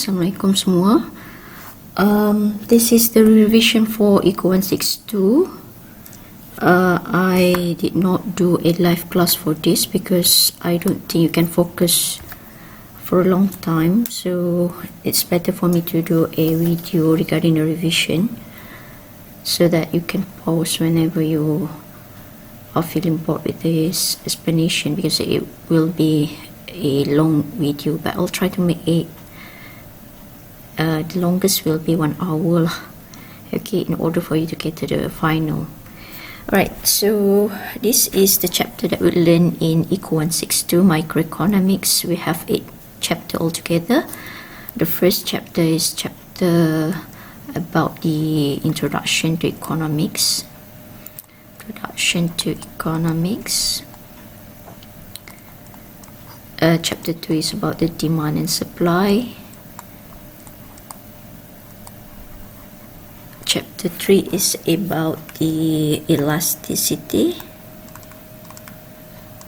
Assalamualaikum semua. This is the revision for ECO162. I did not do a live class for this because I don't think you can focus for a long time, so it's better for me to do a video regarding the revision so that you can pause whenever you are feeling bored with this explanation, because it will be a long video, but I'll try to make it the longest will be 1 hour, okay, in order for you to get to the final. Alright, so this is the chapter that we learn in ECO162 microeconomics. We have 8 chapters altogether. The first chapter is chapter about the introduction to economics. Chapter 2 is about the demand and supply. Chapter 3 is about the elasticity,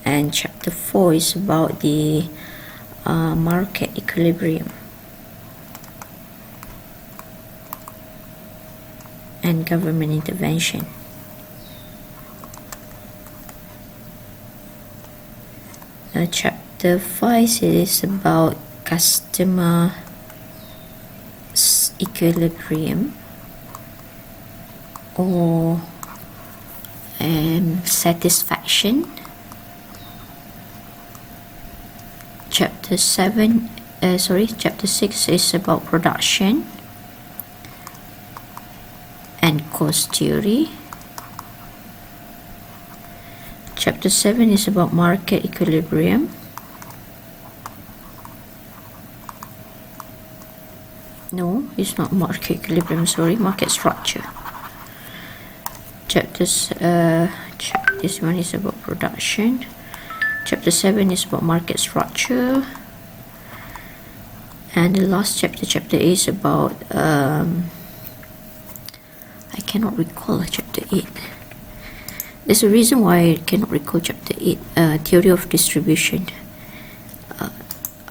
and chapter 4 is about the market equilibrium and government intervention. Chapter 5 is about customer equilibrium or satisfaction. Chapter 6 is about production and cost theory. Chapter 7 is about market equilibrium. No, it's not market equilibrium, sorry, market structure. This one is about production. Chapter 7 is about market structure, and the last chapter, chapter 8, is about I cannot recall chapter 8. There's a reason why I cannot recall chapter 8. Theory of distribution.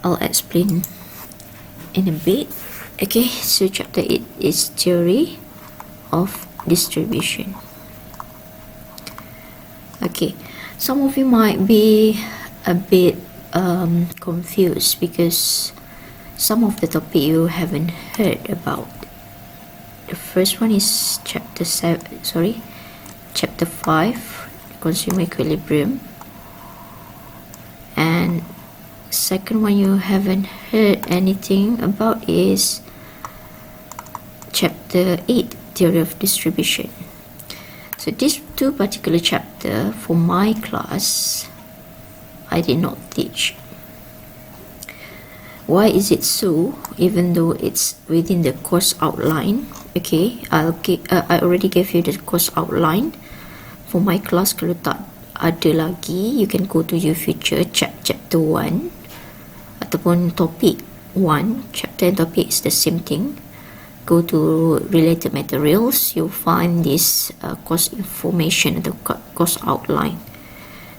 I'll explain in a bit. Okay, so chapter 8 is theory of distribution. Okay, some of you might be a bit confused because some of the topic you haven't heard about. The first one is chapter 5, consumer equilibrium, and second one you haven't heard anything about is chapter 8, theory of distribution. So these two particular chapters for my class I did not teach. Why is it so? Even though it's within the course outline, okay, I already gave you the course outline for my class. Kalau tak ada lagi, you can go to your future chapter 1 ataupun topic 1. Chapter and topic is the same thing. Go to related materials, you'll find this course information, the course outline.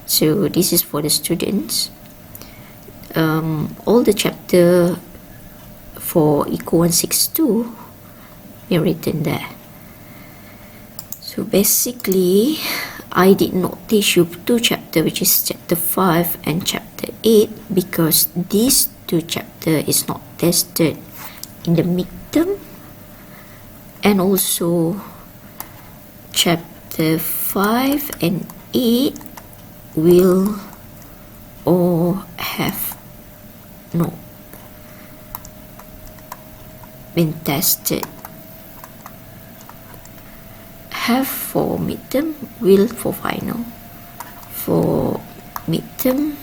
So this is for the students. All the chapter for ECO162 are written there. So basically I did not teach you 2 chapters, which is chapter 5 and chapter 8, because these 2 chapters is not tested in the midterm. And also chapter 5 and 8 will all have not been tested. Have for midterm, will for final. For midterm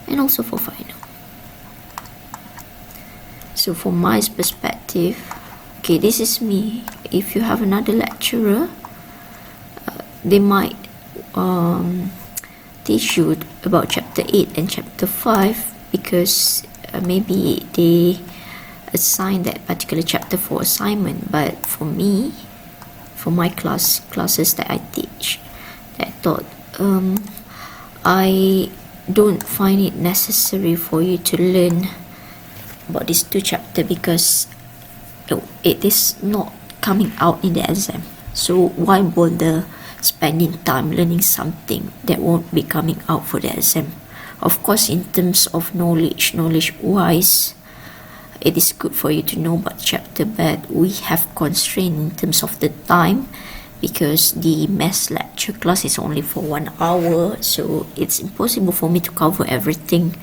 and also for final. So from my perspective, okay, this is me. If you have another lecturer, they might teach you about chapter 8 and chapter 5 because maybe they assign that particular chapter for assignment. But for me, for my classes that I teach, I thought I don't find it necessary for you to learn about these two chapters because it is not coming out in the exam. So why bother spending time learning something that won't be coming out for the exam? Of course, in terms of knowledge-wise, it is good for you to know about chapter, but we have constraint in terms of the time because the maths lecture class is only for 1 hour, so it's impossible for me to cover everything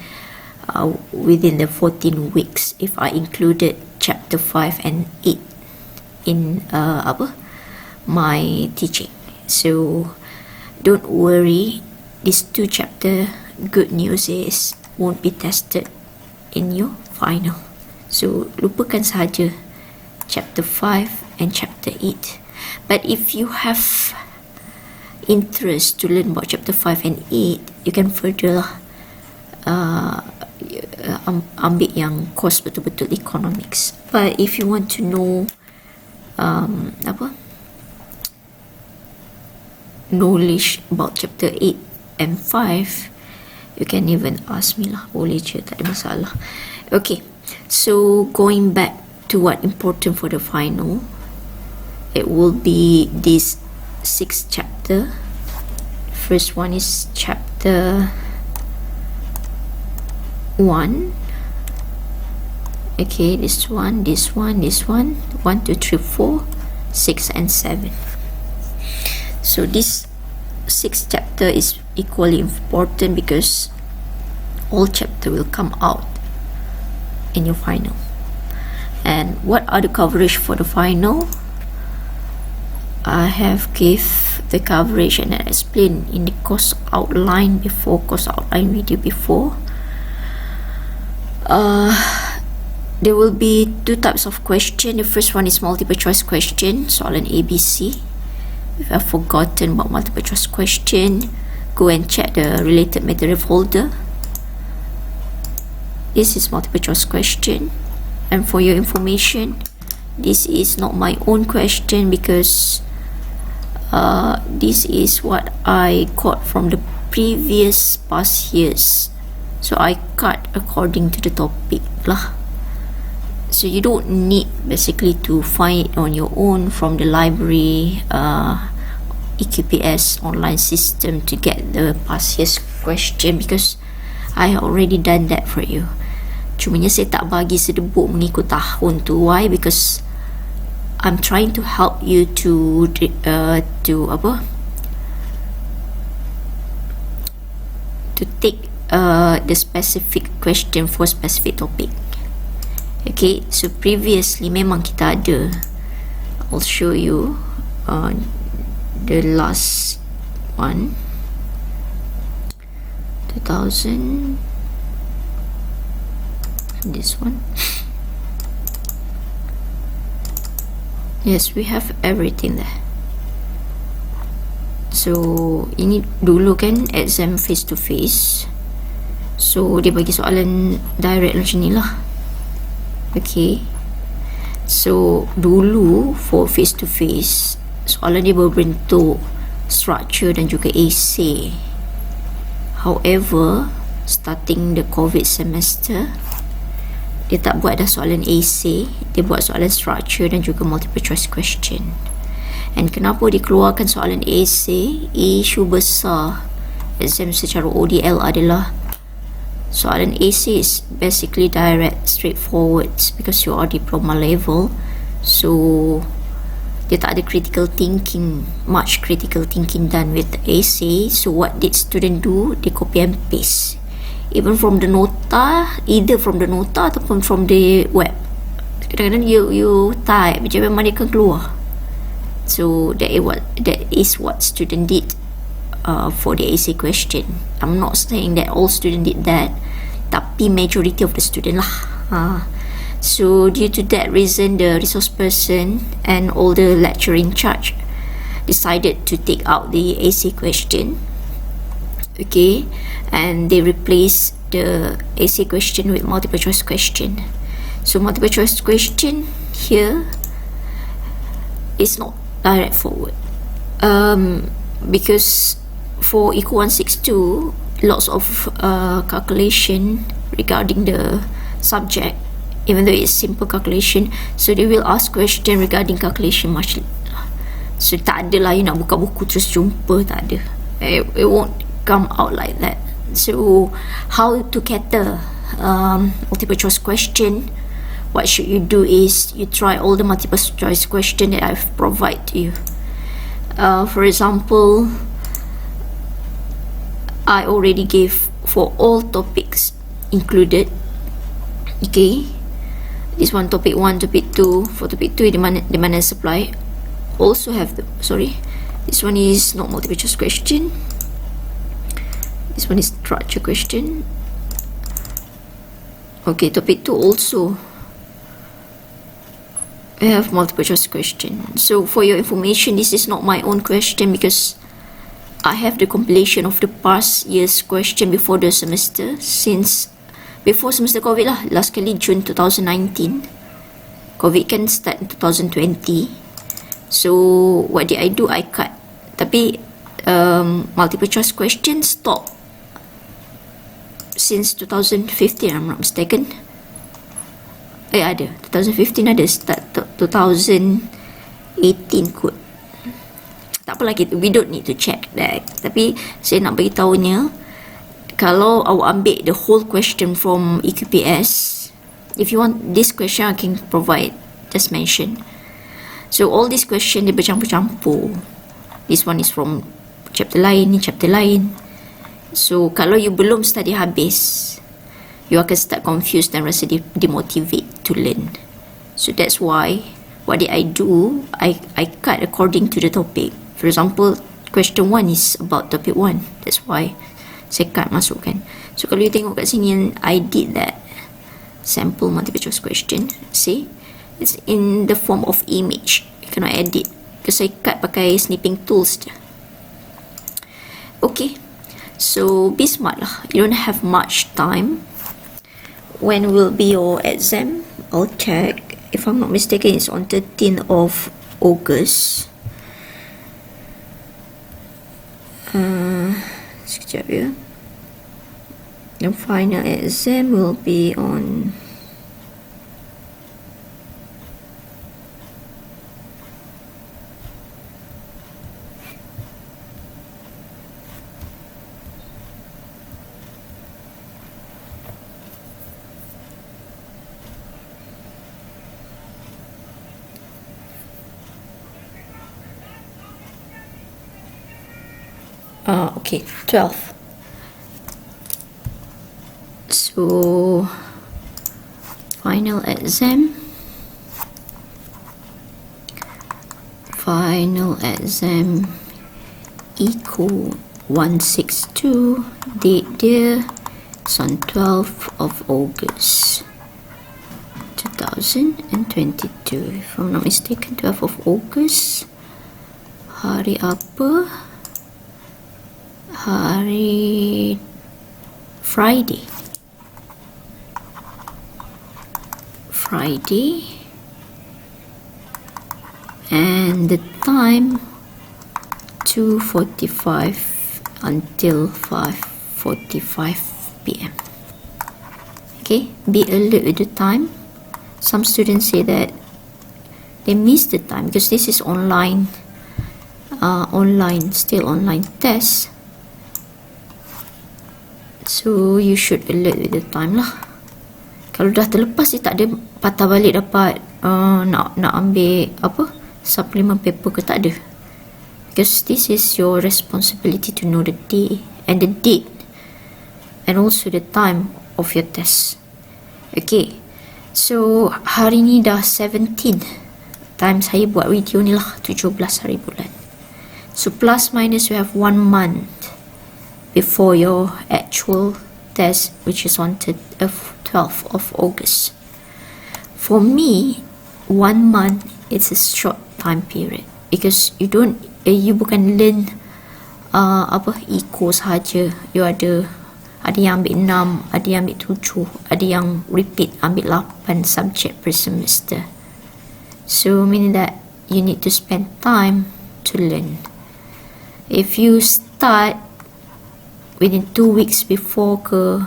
within the 14 weeks if I included chapter 5 and 8 in my teaching. So don't worry, these two chapter, good news is won't be tested in your final. So lupakan sahaja chapter 5 and chapter 8. But if you have interest to learn about chapter 5 and 8, you can further ambil yang course betul-betul economics. But if you want to know knowledge about chapter 8 and 5, you can even ask me lah, boleh je, tak ada masalah. Okay, so going back to what important for the final, it will be this 6th chapter. First one is chapter 1. Okay, this one, 1, 2, 3, 4, 6 and 7. So this 6th chapter is equally important because all chapter will come out in your final. And what are the coverage for the final? I have give the coverage and I explained in the course outline video before. There will be two types of question. The first one is multiple choice question, soalan ABC. If you have forgotten about multiple choice question, go and check the related material folder. This is multiple choice question, and for your information, this is not my own question because this is what I got from the previous past years, so I cut according to the topic lah. So you don't need basically to find it on your own from the library EQPS online system to get the past year's question because I already done that for you. Cumanya saya tak bagi sedebuk mengikut tahun tu. Why? Because I'm trying to help you to take the specific question for specific topic. Okay, so previously memang kita ada. I'll show you the last one, 2000, this one. Yes, we have everything there. So ini dulu kan exam face to face, so dia bagi soalan direct macam ni lah. Okay, so dulu for face to face soalan dia berbentuk structure dan juga essay. However, starting the COVID semester, dia tak buat dah soalan essay, dia buat soalan structure dan juga multiple choice question. And kenapa dia keluarkan soalan essay? Isu besar exam secara ODL adalah soalan essay is basically direct, straightforward because you are diploma level, so dia tak ada much critical thinking done with the essay. So what did student do? They copy and paste, even from the nota, either from the nota ataupun from the web. Kadang-kadang you type macam memang dia akan keluar. So that is what student did for the essay question. I'm not saying that all student did that, tapi majority of the student lah. So due to that reason, the resource person and all the lecturer in charge decided to take out the essay question. Okay, and they replaced the essay question with multiple choice question. So multiple choice question here is not direct forward, because for ECO162 lots of calculation regarding the subject even though it's simple calculation. So they will ask question regarding calculation much. So tak ada lah you nak buka buku terus jumpa, tak ada. It won't come out like that. So how to cater multiple choice question? What should you do is you try all the multiple choice question that I've provided to you. For example, I already gave for all topics included. Okay, this one topic 1, topic 2. For topic 2, demand and supply also have the, sorry, this one is not multiple choice question, this one is structure question. Okay, topic 2 also I have multiple choice question. So for your information, this is not my own question because I have the compilation of the past year's question before the semester, since before semester COVID lah, last kali June 2019. COVID can start in 2020. So what did I do? I cut. Tapi multiple choice question stop since 2015, I'm not mistaken. Ada 2015 ada, start 2018 kot. Tak apalah, we don't need to check that. Tapi saya nak bagi tahunya, kalau awak ambil the whole question from EQPS, if you want this question I can provide, just mention. So all this question dia bercampur-campur. This one is from chapter lain, ni chapter lain. So kalau you belum study habis, you akan start confused dan rasa demotivate to learn. So that's why, what did I do? I cut according to the topic. For example, question 1 is about topic 1. That's why saya cut masukkan. So kalau you tengok kat sini, I did that sample multiple choice question. See, it's in the form of image. You cannot edit because saya cut pakai snipping tools je. Okay, so be smart lah. You don't have much time. When will be your exam? I'll check. If I'm not mistaken, it's on 13th of August. Sekejap ya. The final exam will be on okay, 12th. So final exam ECO162, date dia is on 12th of August 2022, if I'm not mistaken. 12th of August, hari apa? Hari Friday, and the time 2:45 until 5:45 p.m. Okay, be alert with the time. Some students say that they miss the time because this is online test. So you should alert with the time lah. Kalau dah terlepas, dia tak ada patah balik dapat nak ambil apa supplement paper ke, tak ada. Because this is your responsibility to know the day and the date and also the time of your test. Okay, so hari ni dah 17 time saya buat video ni lah, 17 hari bulan. So plus minus you have 1 month before your actual test, which is on 12th of August. For me, 1 month it's a short time period because you bukan learn eco sahaja. You ada yang ambil 6, ada yang ambil 7, ada yang repeat ambil 8 subject per semester. So meaning that you need to spend time to learn. If you start within 2 weeks before ke,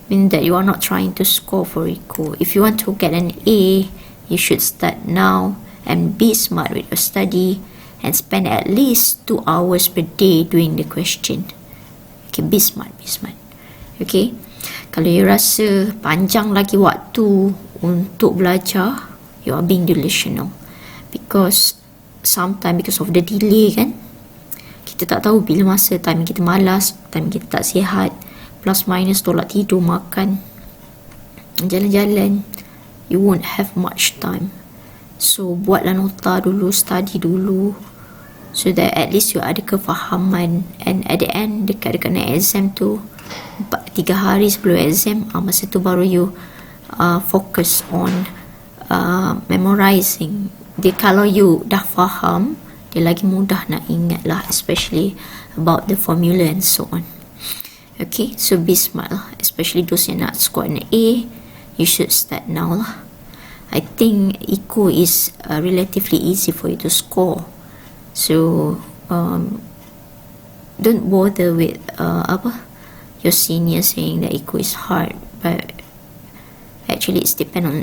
mean that you are not trying to score for ECO. If you want to get an A, you should start now and be smart with your study and spend at least 2 hours per day doing the question. Okay, be smart. Okay, kalau you rasa panjang lagi waktu untuk belajar, you are being delusional, because of the delay kan, kita tak tahu bila masa time kita malas, time kita tak sihat, plus minus tolak tidur, makan, jalan-jalan, you won't have much time. So buatlah nota dulu, study dulu, so that at least you ada kefahaman, and at the end dekat-dekat nak exam tu, 3 hari sebelum exam, masa tu baru you focus on memorizing. Dia kalau you dah faham, dia lagi mudah nak ingat lah, especially about the formula and so on. Okay, so be smart lah, especially those yang nak score an A, you should start now lah. I think ECO is relatively easy for you to score, so don't bother with your senior saying that ECO is hard, but actually it's depend on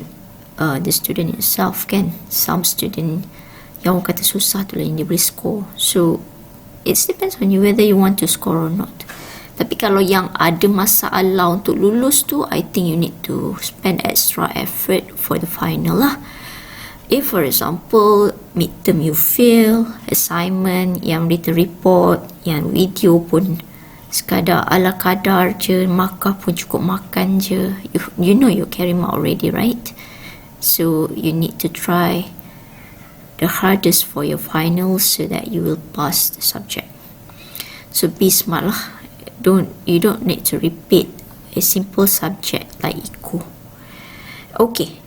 the student itself kan. Some student yang orang kata susah tu lah yang dia boleh score, so it depends on you whether you want to score or not. Tapi kalau yang ada masalah untuk lulus tu, I think you need to spend extra effort for the final lah. If for example midterm you fail, assignment, yang written report, yang video pun sekadar ala kadar je, markah pun cukup makan je, you know you carry mark already, right? So you need to try the hardest for your finals so that you will pass the subject. So be smart lah. You don't need to repeat a simple subject like ECO. Okay,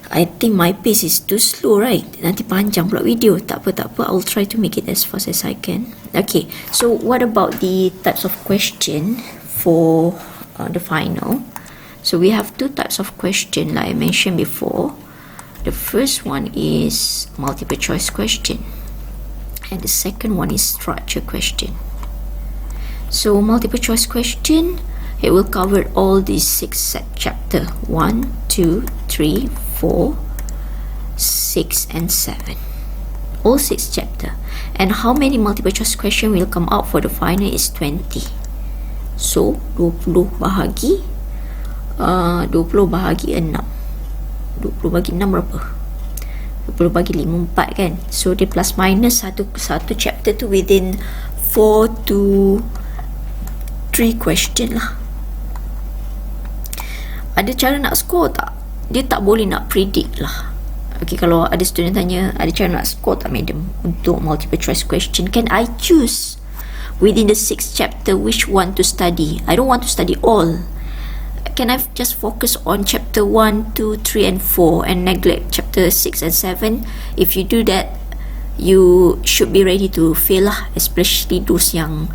I think my pace is too slow, right? Nanti panjang pula video. Tak apa, I'll try to make it as fast as I can. Okay, so what about the types of question for the final? So we have 2 types of question like I mentioned before. The first one is multiple choice question, and the second one is structure question. So multiple choice question, it will cover all these 6 chapter 1, 2, 3, 4, 6 and 7, all 6 chapter. And how many multiple choice question will come out for the final is 20. So 20 bahagi 6. 20 bagi 6 berapa? 20 bagi 5, 4 kan. So dia plus minus satu chapter tu within 4 to 3 question lah. Ada cara nak score tak? Dia tak boleh nak predict lah. Okay, kalau ada student tanya, ada cara nak score tak madam untuk multiple choice question? Can I choose within the 6 chapter which one to study? I don't want to study all. Can I just focus on chapter 1, 2, 3 and 4 and neglect chapter 6 and 7? If you do that, you should be ready to fail lah, especially those yang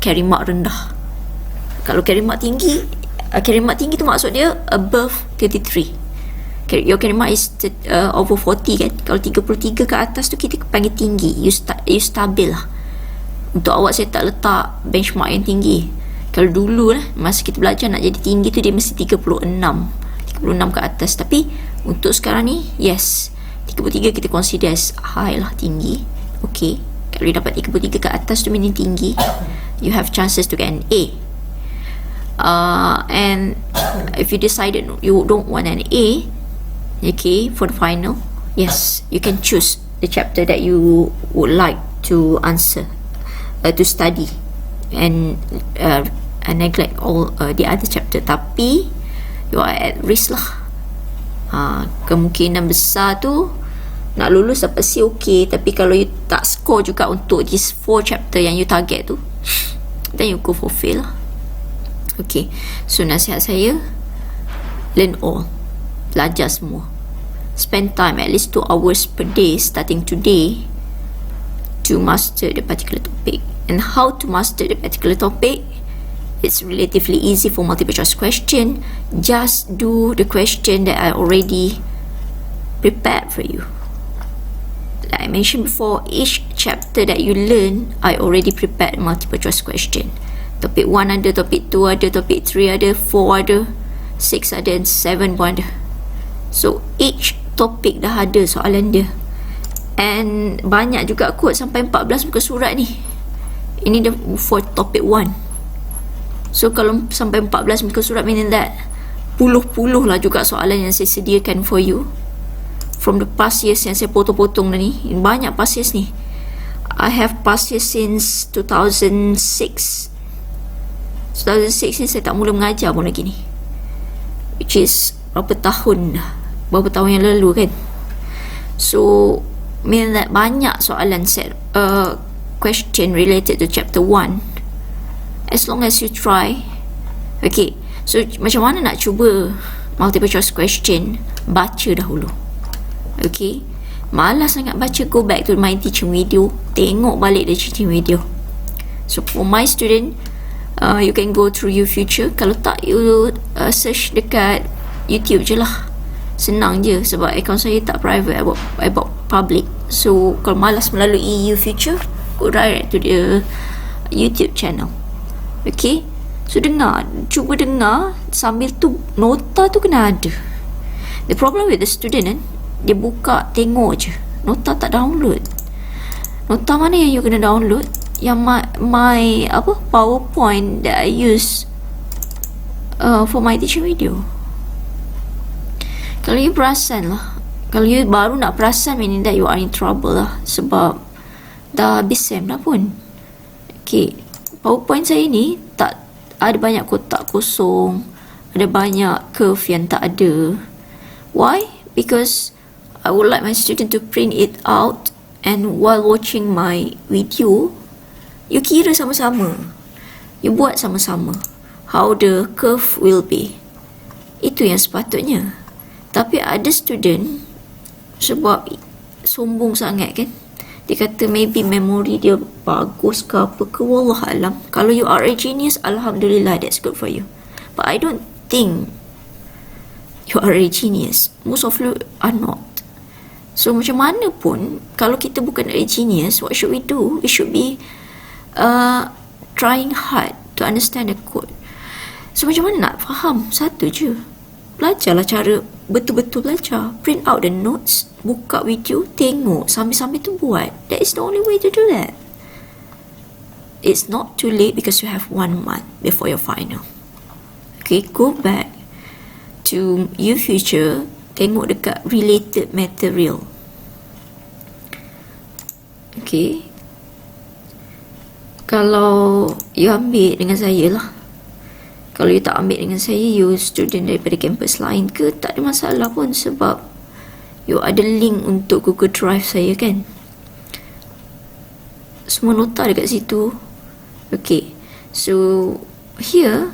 carry mark rendah. Kalau carry mark tinggi tu maksud dia above 33. Your carry mark is over 40 kan. Kalau 33 ke atas tu kita panggil tinggi. You stabil lah. Untuk awak saya tak letak benchmark yang tinggi. Kalau dulu lah, masa kita belajar nak jadi tinggi tu dia mesti 36 ke atas. Tapi untuk sekarang ni, yes, 33 kita consider as high lah, tinggi. Okay, kalau you dapat 33 ke atas tu meaning tinggi, you have chances to get an A. And if you decided you don't want an A, okay, for the final, yes, you can choose the chapter that you would like to answer, to study, and neglect all the other chapter. Tapi you are at risk lah. Kemungkinan besar tu nak lulus dapat C, okay, tapi kalau you tak score juga untuk these 4 chapter yang you target tu, then you go for fail lah. Okay, so nasihat saya, learn all, belajar semua, spend time at least 2 hours per day starting today to master the particular topic. And how to master the particular topic? It's relatively easy for multiple choice question. Just do the question that I already prepared for you. Like I mentioned before, each chapter that you learn, I already prepared multiple choice question. Topik 1 ada, topik 2 ada, topik 3 ada, 4 ada, 6 ada, and 7 pun ada. So each topik dah ada soalan dia. And banyak juga kot, sampai 14 muka surat ni. Ini dia for topik 1. So kalau sampai 14 muka surat, meaning that puluh-puluh lah juga soalan yang saya sediakan for you from the past years yang saya potong-potong dah ni. Banyak past years ni. I have past years since 2006. 2006 ni saya tak mula mengajar pun lagi ni, which is berapa tahun yang lalu kan. So mean that banyak soalan set question related to chapter 1. As long as you try. Okay, so macam mana nak cuba multiple choice question? Baca dahulu. Okay, malas sangat baca, go back to my teaching video, tengok balik the teaching video. So for my student, you can go through your future. Kalau tak, you search dekat YouTube je lah. Senang je, sebab akaun saya tak private, about public. So kalau malas melalui you future, go direct to the YouTube channel. Okay, so cuba dengar, sambil tu nota tu kena ada. The problem with the student kan, dia buka tengok je, nota tak download. Nota mana yang you kena download? Yang my PowerPoint that I use for my teaching video. Kalau you perasan lah, kalau you baru nak perasan, meaning that you are in trouble lah, sebab dah habis SEM dah pun. Okay, PowerPoint saya ni tak ada, banyak kotak kosong, ada banyak curve yang tak ada. Why? Because I would like my student to print it out, and while watching my video, you kira sama-sama, you buat sama-sama how the curve will be. Itu yang sepatutnya. Tapi ada student sebab sombong sangat kan, dia kata maybe memori dia bagus ke apa ke, wallahualam. Kalau you are a genius, alhamdulillah, that's good for you. But I don't think you are a genius. Most of you are not. So macam mana pun, kalau kita bukan a genius, what should we do? We should be trying hard to understand the code. So macam mana nak faham? Satu je, belajarlah cara betul-betul belajar. Print out the notes, buka video, tengok, sambil-sambil tu buat. That is the only way to do that. It's not too late because you have 1 month before your final. Okay, go back to your future, tengok dekat related material. Okay, kalau you ambil dengan saya lah, kalau you tak ambil dengan saya, you student daripada kampus lain ke, tak ada masalah pun, sebab you ada link untuk Google Drive saya kan. Semua nota dekat situ. Okay, so here,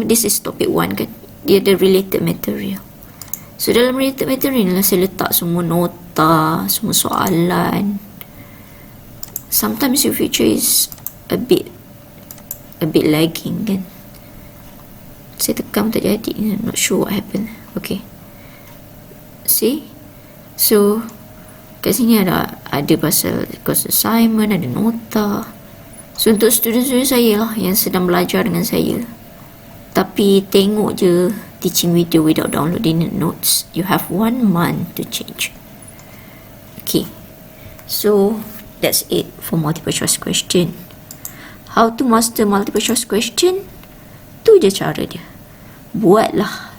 this is topic 1 kan, dia ada related material. So dalam related material ni lah saya letak semua nota, semua soalan. Sometimes your future is a bit lagging kan. Saya tekan tak jadi, I'm not sure what happened. Okay, see, so kat sini ada pasal course assignment, ada nota. So untuk student-student saya lah yang sedang belajar dengan saya, tapi tengok je teaching video without downloading the notes, you have 1 month to change. Okay, so that's it for multiple choice question. How to master multiple choice question? Tu je cara dia. Buatlah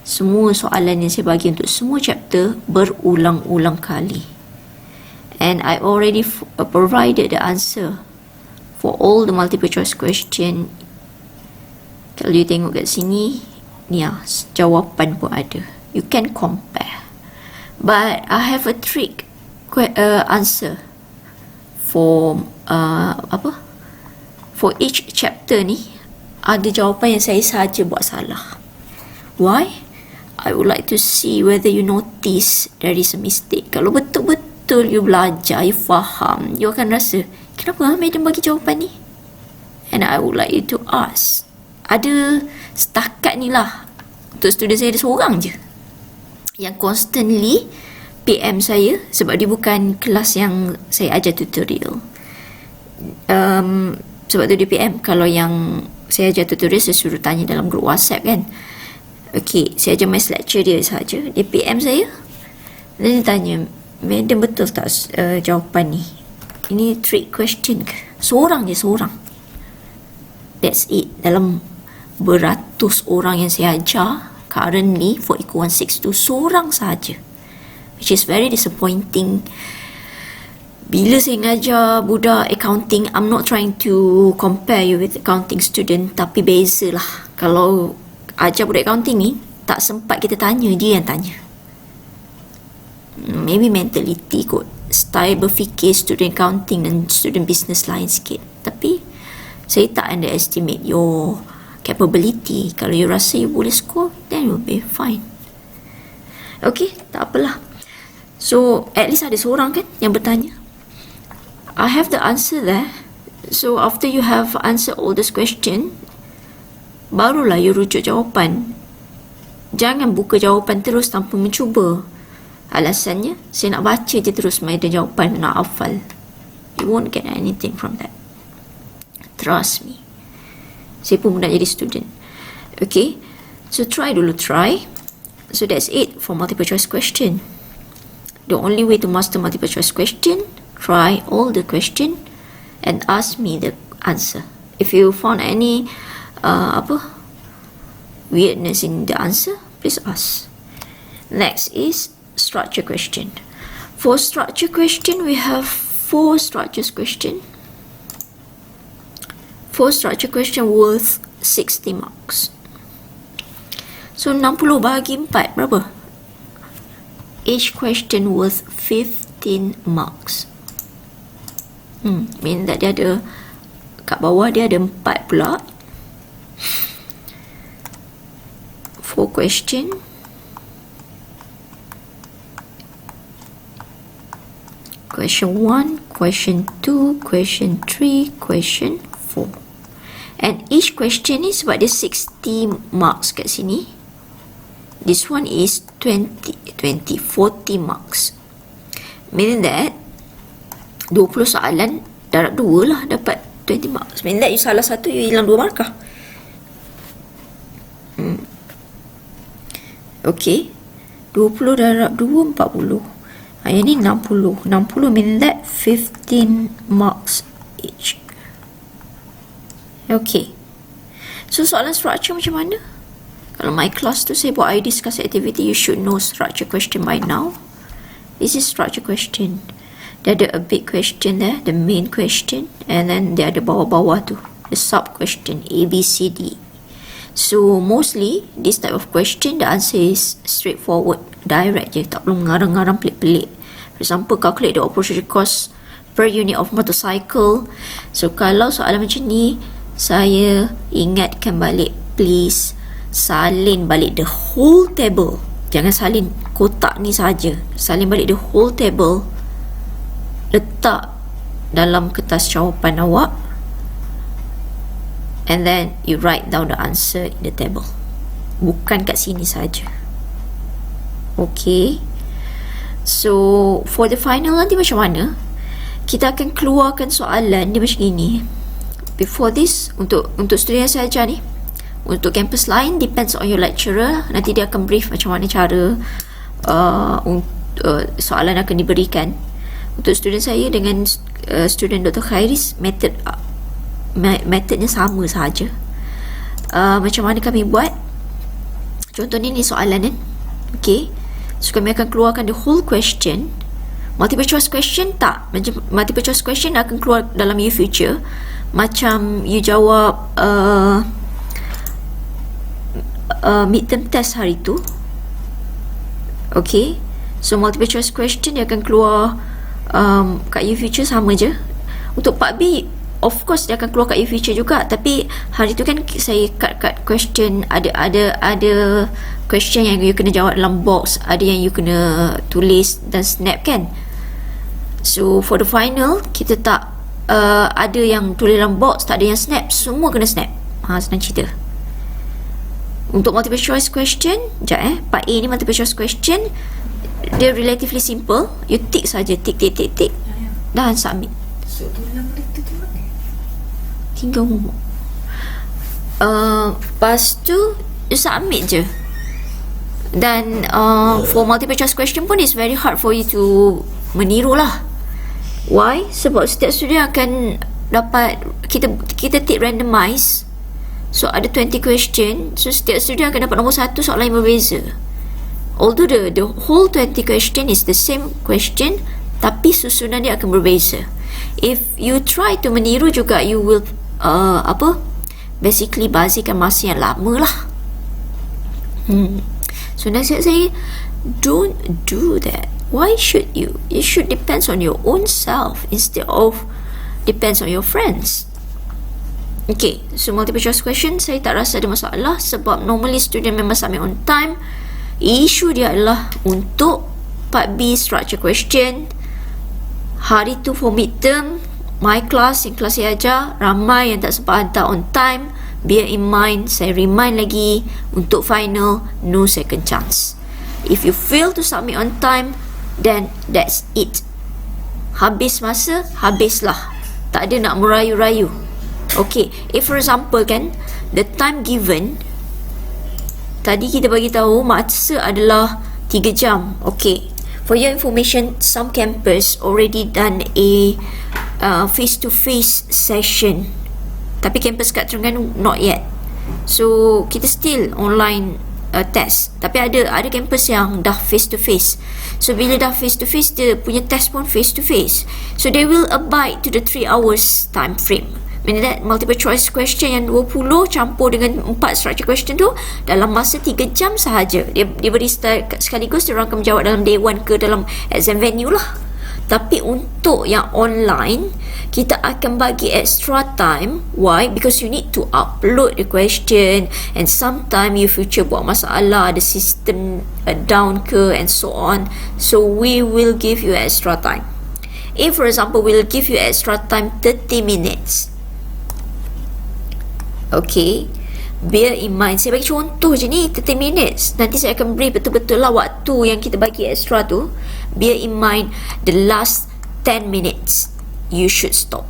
semua soalan yang saya bagi untuk semua chapter berulang-ulang kali. And I already provided the answer for all the multiple choice question. Kalau you tengok kat sini, ni jawapan pun ada. You can compare. But I have a trick answer for for each chapter ni. Ada jawapan yang saya saja buat salah. Why? I would like to see whether you notice there is a mistake. Kalau betul-betul you belajar, you faham, you akan rasa, kenapa madam bagi jawapan ni? And I would like you to ask. Ada setakat ni lah, untuk student saya ada seorang je yang constantly PM saya, sebab dia bukan kelas yang saya ajar tutorial. Sebab tu dia PM. Kalau yang saya ajar tutorial, saya suruh tanya dalam grup WhatsApp kan. Okay, saya ajar math lecture dia saja. Dia PM saya. Dan dia tanya, Madam betul tak jawapan ni? Ini trick question ke? Seorang je, seorang. That's it. Dalam beratus orang yang saya ajar currently for ECO162, seorang saja. Which is very disappointing. Bila saya ngajar budak accounting, I'm not trying to compare you with accounting student, tapi beza lah. Kalau ajar budak accounting ni, tak sempat kita tanya, dia yang tanya. Maybe mentality kot, style berfikir student accounting dan student business lain sikit. Tapi saya tak underestimate your capability. Kalau you rasa you boleh score, then you'll be fine. Okay, tak apalah. So at least ada seorang kan yang bertanya. I have the answer there. So after you have answered all this question, barulah you rujuk jawapan. Jangan buka jawapan terus tanpa mencuba. Alasannya, saya nak baca je terus ada jawapan, nak hafal. You won't get anything from that. Trust me. Saya pun nak jadi student. Okay, so try dulu, try. So that's it for multiple choice question. The only way to master multiple choice question, try all the question and ask me the answer. If you found any weirdness in the answer, please ask. Next is structure question. For structure question, we have 4 structures question. 4 structure question worth 60 marks. So 60 bagi 4 berapa? Each question worth 15 marks. Mean that dia ada kat bawah dia ada 4 pula. 4 question. Question 1, question 2, question 3, question 4. And each question ni sebab dia 60 marks kat sini. This one is 40 marks. Meaning that 20 soalan darab 2 lah dapat 20 marks. Meaning that you salah satu, you hilang 2 markah. Okay, 20 darab 2, 40. Yang ni 60. 60 mean that 15 marks each. Okay. So soalan structure macam mana? Kalau my class tu saya buat I discuss activity, you should know structure question by now. This is structure question. Dia ada a big question there, the main question, and then dia ada bawah-bawah tu, the sub question, A, B, C, D. So mostly this type of question, the answer is straightforward, direct je, tak perlu mengarang-arang pelik-pelik. For example, calculate the operating cost per unit of motorcycle. So kalau soalan macam ni, saya ingatkan balik, please salin balik the whole table. Jangan salin kotak ni saja, salin balik the whole table, letak dalam kertas jawapan awak, and then you write down the answer in the table, bukan kat sini saja. Okay, so for the final nanti macam mana? Kita akan keluarkan soalan dia macam ini. Before this, untuk student yang saya ajar ni, untuk campus lain depends on your lecturer. Nanti dia akan brief macam mana cara soalan akan diberikan. Untuk student saya dengan student Dr. Khairis, metodnya sama saja. Macam mana kami buat? Contohnya ni soalan kan. Okay, so kami akan keluarkan the whole question. Multiple choice question tak. Multiple choice question akan keluar dalam your future. Macam you jawab midterm test hari tu. Okay, so multiple choice question dia akan keluar kat your future sama je. Untuk part B, of course dia akan keluar kat your future juga, tapi hari tu kan saya cut question, ada question yang you kena jawab dalam box, ada yang you kena tulis dan snap kan. So for the final, kita tak ada yang tulis dalam box, tak ada yang snap, semua kena snap. Senang cerita. Untuk multiple choice question, part A ni multiple choice question, dia relatively simple. You tick saja, tick, dan submit. hingga momok. Lepas tu you submit je. Dan for multiple choice question pun is very hard for you to meniru lah. Why? Sebab setiap student akan dapat, kita take randomize. So ada 20 question, so setiap student akan dapat nombor 1 soalan yang berbeza. Although the whole 20 question is the same question, tapi susunan dia akan berbeza. If you try to meniru juga, you will basically bazirkan masa yang lama lah. So nasihat saya, don't do that. Why should you? It should depends on your own self instead of depends on your friends. Okay, so multiple choice question saya tak rasa ada masalah sebab normally student memang submit on time. Isu dia adalah untuk part B structure question. Hari tu for midterm, my class, yang kelas saya ajar, ramai yang tak sempat hantar on time. Bear in mind, saya remind lagi, untuk final, no second chance. If you fail to submit on time, then that's it. Habis masa, habislah. Tak ada nak merayu-rayu. Okay, if for example kan, the time given, tadi kita bagi tahu masa adalah 3 jam. Okay, for your information, some campus already done a face-to-face session. Tapi campus kat Terengganu not yet. So kita still online test. Tapi ada campus yang dah face to face. So bila dah face to face, dia punya test pun face to face. So they will abide to the 3 hours time frame. Meaning that multiple choice question yang 20 campur dengan 4 structure question tu dalam masa 3 jam sahaja. Dia beri sekaligus dia orang akan menjawab dalam dewan ke dalam exam venue lah. Tapi untuk yang online, kita akan bagi extra time. Why? Because you need to upload the question, and sometime you future buat masalah, the system down ke, and so on. So we will give you extra time. If for example, we'll give you extra time 30 minutes. Okay, bear in mind, saya bagi contoh je ni, 30 minutes. Nanti saya akan beri betul-betul lah waktu yang kita bagi extra tu. Bear in mind, the last 10 minutes you should stop.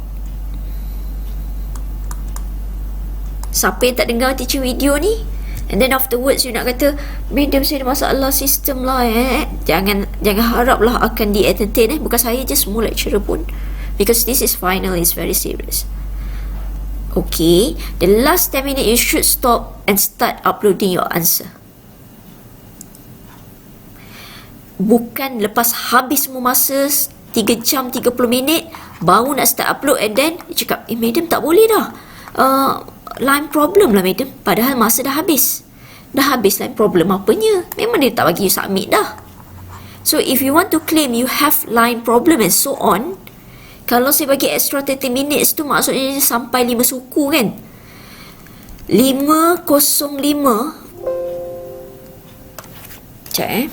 Siapa yang tak dengar teacher video ni, and then afterwards you nak kata, madam saya ada masalah sistem lah, jangan harap lah akan di-entertain. Bukan saya je, semua lecturer pun, because this is final, is very serious. Okay, the last 10 minutes you should stop and start uploading your answer. Bukan lepas habis semua masa 3 jam 30 minit baru nak start upload, and then dia cakap, madam tak boleh dah, line problem lah madam. Padahal masa dah habis. Dah habis line problem apanya? Memang dia tak bagi you submit dah. So if you want to claim you have line problem and so on, kalau saya bagi extra 30 minutes tu maksudnya sampai 5 suku kan. 505. Sekejap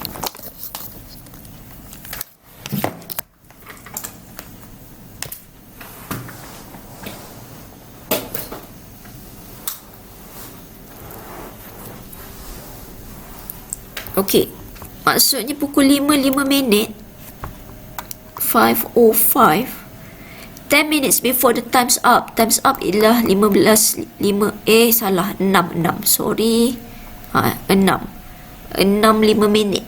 Okay, maksudnya pukul 5 minit 5:05, 10 minutes before the time's up. Time's up ialah 6, sorry. 5 minit.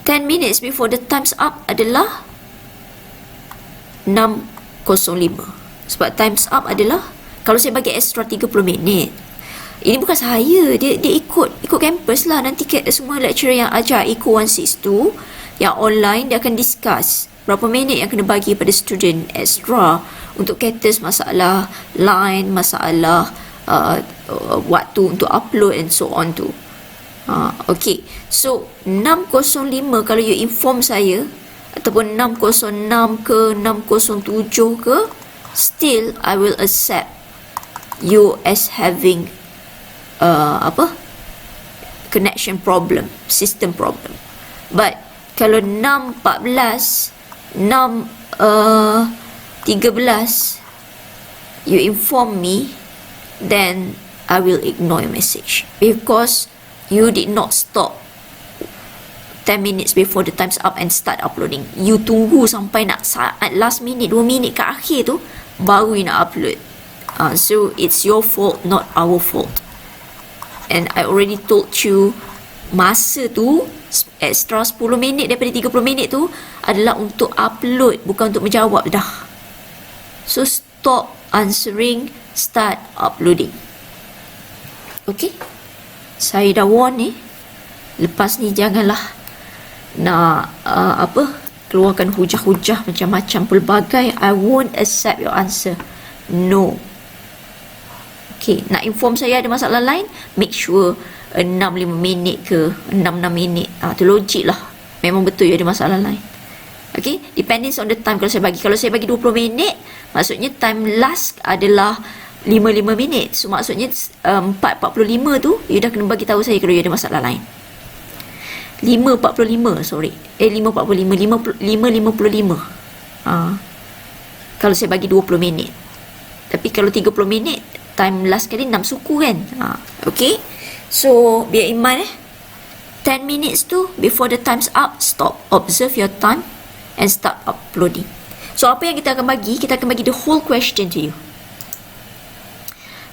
10 minutes before the time's up adalah 6:05. Sebab time's up adalah, kalau saya bagi extra 30 minit, ini bukan saya, dia ikut campus lah. Nanti semua lecturer yang ajar ECO162 yang online, dia akan discuss berapa minit yang kena bagi pada student extra untuk cater masalah line, masalah waktu untuk upload and so on tu. Okay, so 6:05 kalau you inform saya, ataupun 6:06 ke 6:07 ke, still I will accept you as having connection problem, system problem. But kalau 6:14, 6:13 you inform me, then I will ignore your message, because you did not stop 10 minutes before the time's up and start uploading. You tunggu sampai nak saat last minute, 2 minit ke akhir tu baru you nak upload. So it's your fault, not our fault. And I already told you, masa tu extra 10 minit daripada 30 minit tu adalah untuk upload, bukan untuk menjawab dah. So stop answering, start uploading. Okay, saya dah warn ni. Lepas ni janganlah nak keluarkan hujah-hujah macam-macam pelbagai. I won't accept your answer. No. Okay, nak inform saya ada masalah lain, make sure 6-5 minit ke 6-6 minit. Tu logik lah. Memang betul you ada masalah lain. Okay, depending on the time. Kalau saya bagi 20 minit, maksudnya time last adalah 5 minit. So maksudnya 4.45 tu you dah kena bagi tahu saya kalau you ada masalah lain. 5.45 sorry. 5.45 5.55. Kalau saya bagi 20 minit. Tapi kalau 30 minit, time last kali 6 suku kan. Okay, so biar in mind 10 minutes tu before the time's up, stop, observe your time and start uploading. So apa yang kita akan bagi, kita akan bagi the whole question to you.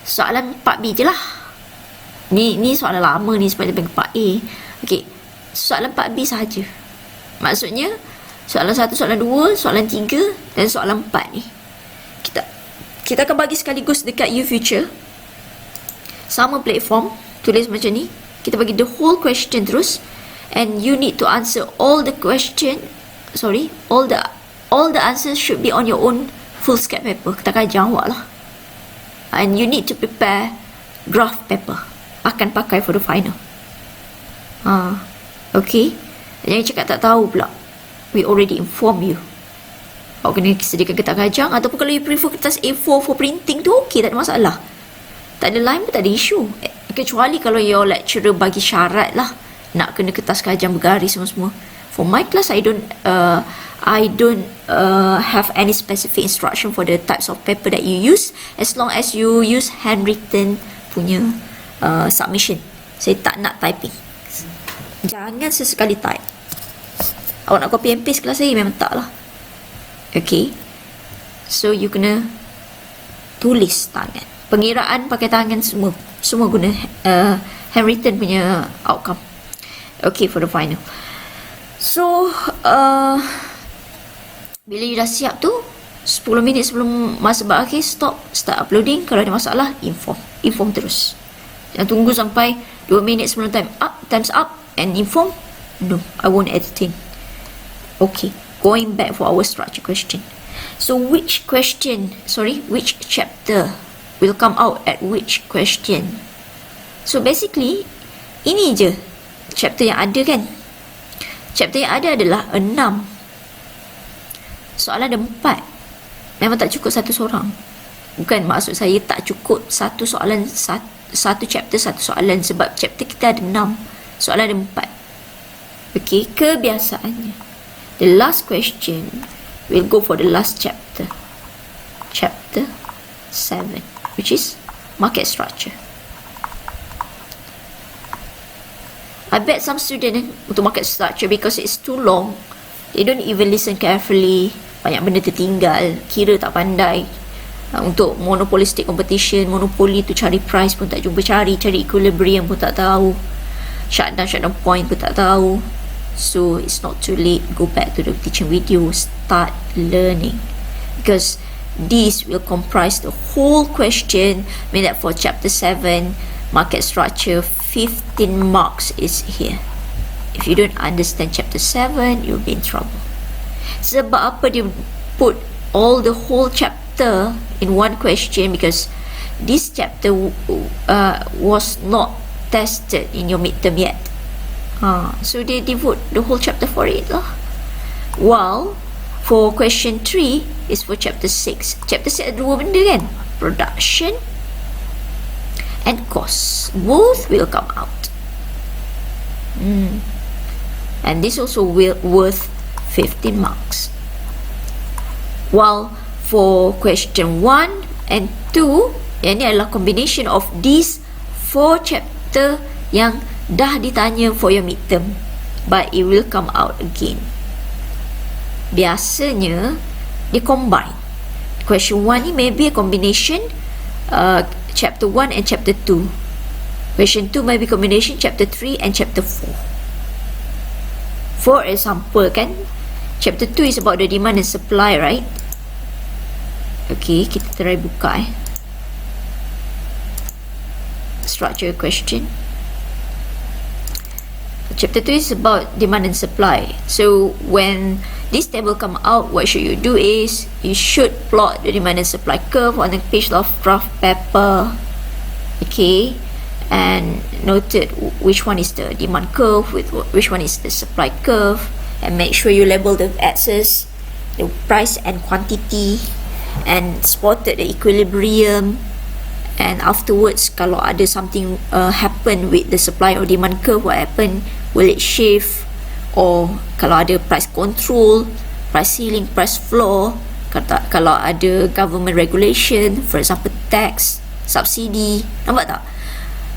Soalan 4B je lah. Ni soalan lama ni sebab dia bagi 4A. Okay, soalan 4B sahaja. Maksudnya soalan 1, soalan 2, soalan 3 dan soalan 4 ni kita akan bagi sekaligus dekat YouFuture. Sama platform, tulis macam ni. Kita bagi the whole question terus, and you need to answer all the question. Sorry, all the answers should be on your own foolscap paper. Kita akan jawab lah. And you need to prepare draft paper. Akan pakai for the final. Okay. Jangan cakap tak tahu pula. We already inform you. Awak kena sediakan kertas kajang, ataupun kalau you prefer kertas A4 for printing tu okay, tak ada masalah. Tak ada line pun tak ada isu. Kecuali kalau your lecturer bagi syarat lah nak kena kertas kajang bergaris semua-semua. For my class, I don't have any specific instruction for the types of paper that you use, as long as you use handwritten punya submission. Saya tak nak typing. Jangan sesekali type. Awak nak copy and paste kelas saya, memang tak lah. Okay, so you kena tulis tangan. Pengiraan pakai tangan, semua guna handwritten punya outcome. Okay, for the final. So bila you dah siap tu, 10 minit sebelum masa berakhir, start uploading. Kalau ada masalah, inform terus. Jangan tunggu sampai 2 minit sebelum time's up and inform. No, I won't entertain. Okay, going back for our structure question. So which chapter will come out at which question? So basically, ini je chapter yang ada kan. Chapter yang ada adalah 6. Soalan ada 4. Memang tak cukup satu seorang. Bukan maksud saya tak cukup satu soalan, satu chapter satu soalan, sebab chapter kita ada 6, soalan ada 4. Okay, kebiasaannya the last question will go for the last chapter, chapter 7, which is market structure. I bet some students untuk market structure, because it's too long, they don't even listen carefully. Banyak benda tertinggal, kira tak pandai. Untuk monopolistic competition, monopoli tu cari price pun tak jumpa cari equilibrium pun tak tahu, shutdown point pun tak tahu. So it's not too late, go back to the teaching video, start learning, because this will comprise the whole question. Mean that for chapter 7 market structure, 15 marks is here. If you don't understand chapter 7, you'll be in trouble. Sebab apa dia put all the whole chapter in one question? Because this chapter was not tested in your midterm yet. So they devote the whole chapter for it lah. While for question 3 is for chapter 6. Chapter 6 ada 2 benda kan, production and cost. Both will come out. And this also will worth 15 marks. While for question 1 and 2, yang ni adalah combination of these 4 chapter yang dah ditanya for your midterm, but it will come out again. Biasanya dia combine. question 1 ni maybe a combination chapter 1 and chapter 2. Question 2 maybe combination chapter 3 and chapter 4. For example kan, chapter 2 is about the demand and supply, right? Okay, kita try buka structure question. Chapter 2 is about demand and supply. So when this table come out, what should you do is you should plot the demand and supply curve on a page of graph paper. Okay, and noted which one is the demand curve, with which one is the supply curve, and make sure you label the axis, the price and quantity, and spotted the equilibrium. And afterwards, kalau ada something happen with the supply or demand curve, what happen? Will it shift? Or kalau ada price control, price ceiling, price floor, kalau ada government regulation, for example tax, subsidi, nampak tak?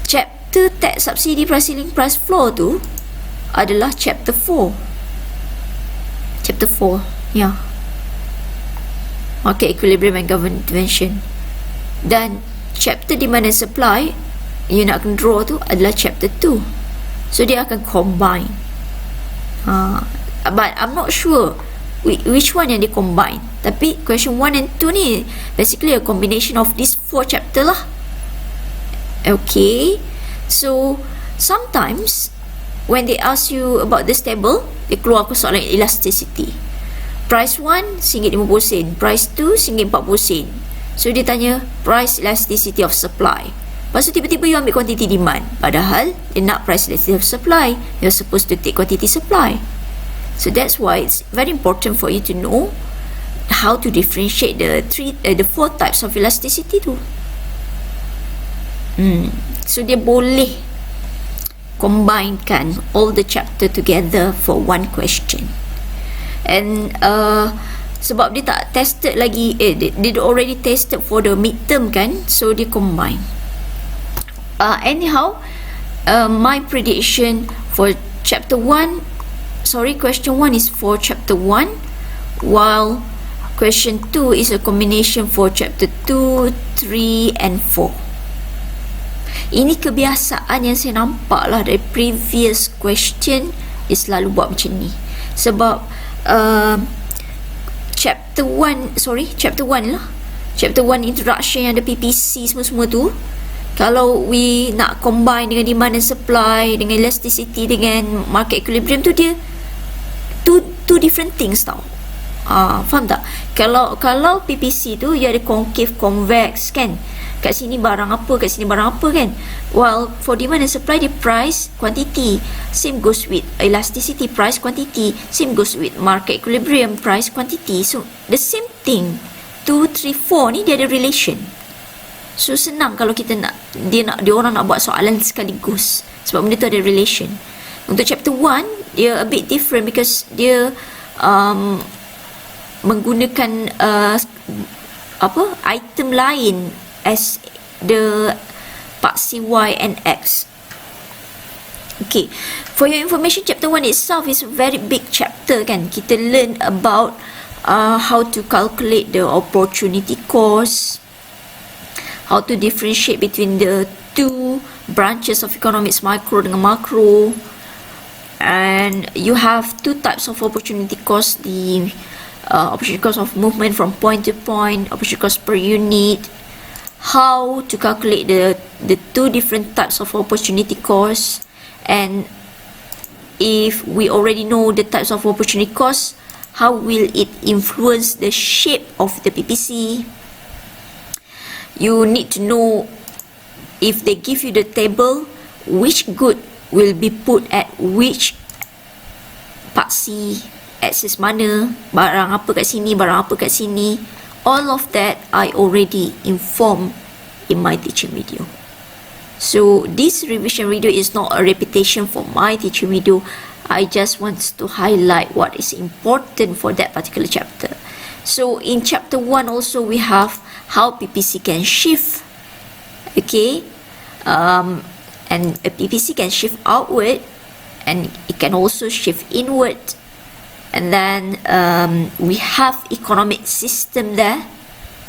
Chapter tax, subsidi, price ceiling, price floor tu adalah chapter 4. Chapter 4, yeah. Market equilibrium and government intervention. Dan chapter demand and supply you nak kena draw tu adalah chapter 2. So dia akan combine. But I'm not sure which one yang dia combine. Tapi question 1 and 2 ni basically a combination of these 4 chapter lah. Okay, so sometimes when they ask you about this table, dia keluar aku soalan elasticity. Price 1 RM1.50, price 2 RM1.40. So dia tanya price elasticity of supply. Lepas tu tiba-tiba you ambil quantity demand, padahal dia nak price elasticity of supply. You're supposed to take quantity supply. So that's why it's very important for you to know how to differentiate the 4 types of elasticity tu. So dia boleh combinekan all the chapter together for one question. And sebab dia tak tested lagi, dia already tested for the midterm kan, so dia combine. Anyhow, my prediction for chapter 1, question 1 is for chapter 1, while question 2 is a combination for chapter 2, 3 and 4. Ini kebiasaan yang saya nampak lah dari previous question, dia selalu buat macam ni. Sebab chapter 1 lah, chapter 1 introduction yang ada PPC semua-semua tu, kalau we nak combine dengan demand and supply, dengan elasticity, dengan market equilibrium tu, dia two different things tau. Faham tak? Kalau PPC tu dia ada concave, convex kan, kat sini barang apa, kat sini barang apa kan. While for demand and supply, dia price, quantity. Same goes with elasticity, price, quantity. Same goes with market equilibrium, price, quantity. So the same thing. 2, 3, 4 ni dia ada relation. So senang kalau kita dia orang nak buat soalan sekaligus, sebab benda tu ada relation. Untuk chapter 1 dia a bit different because dia menggunakan item lain as the part CY and X. Okay, for your information, chapter 1 itself is a very big chapter kan. Kita learn about how to calculate the opportunity cost, how to differentiate between the two branches of economics, micro dengan macro. And you have two types of opportunity cost, the opportunity cost of movement from point to point, opportunity cost per unit, how to calculate the two different types of opportunity cost. And if we already know the types of opportunity cost, how will it influence the shape of the PPC? You need to know, if they give you the table, which good will be put at which part C, axis mana, barang apa kat sini, barang apa kat sini. All of that I already informed in my teaching video. So this revision video is not a repetition for my teaching video. I just want to highlight what is important for that particular chapter. So in chapter 1 also we have how PPC can shift. Okay, and a PPC can shift outward and it can also shift inward. And then we have economic system there.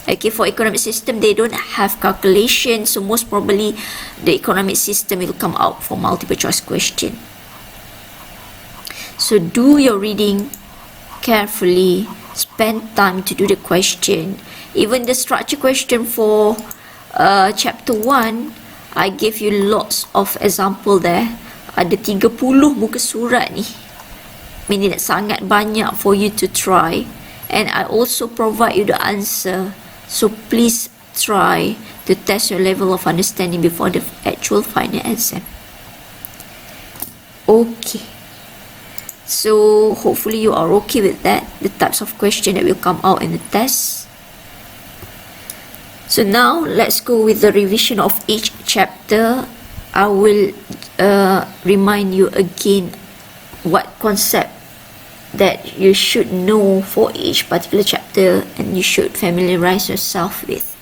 Okay, for economic system, they don't have calculation, so most probably the economic system will come out for multiple choice question. So do your reading carefully, spend time to do the question. Even the structure question for chapter 1, I gave you lots of example there. Ada 30 muka surat ni. Meaning that sangat banyak for you to try. And I also provide you the answer. So please try to test your level of understanding before the actual final exam. Okay. So hopefully you are okay with that, the types of question that will come out in the test. So now let's go with the revision of each chapter. I will remind you again what concept that you should know for each particular chapter and you should familiarize yourself with.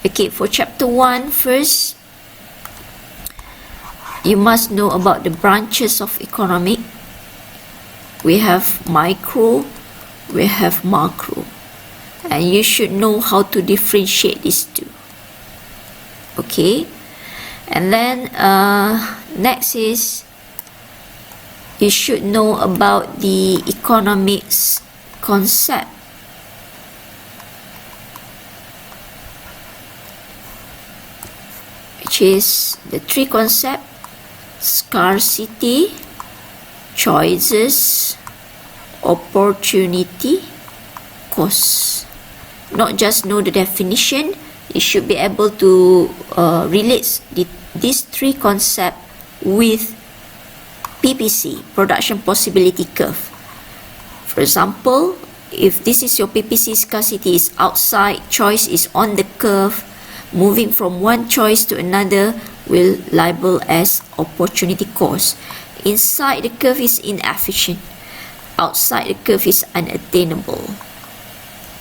Okay, for chapter 1 first, you must know about the branches of economic. We have micro, we have macro, and you should know how to differentiate these two. Okay, and then next is you should know about the economics concept. Which is the 3 concepts: scarcity, choices, opportunity, cost. Not just know the definition, you should be able to relate these 3 concepts with PPC, production possibility curve. For example, if this is your PPC, scarcity is outside, choice is on the curve, moving from one choice to another will label as opportunity cost. Inside the curve is inefficient, outside the curve is unattainable.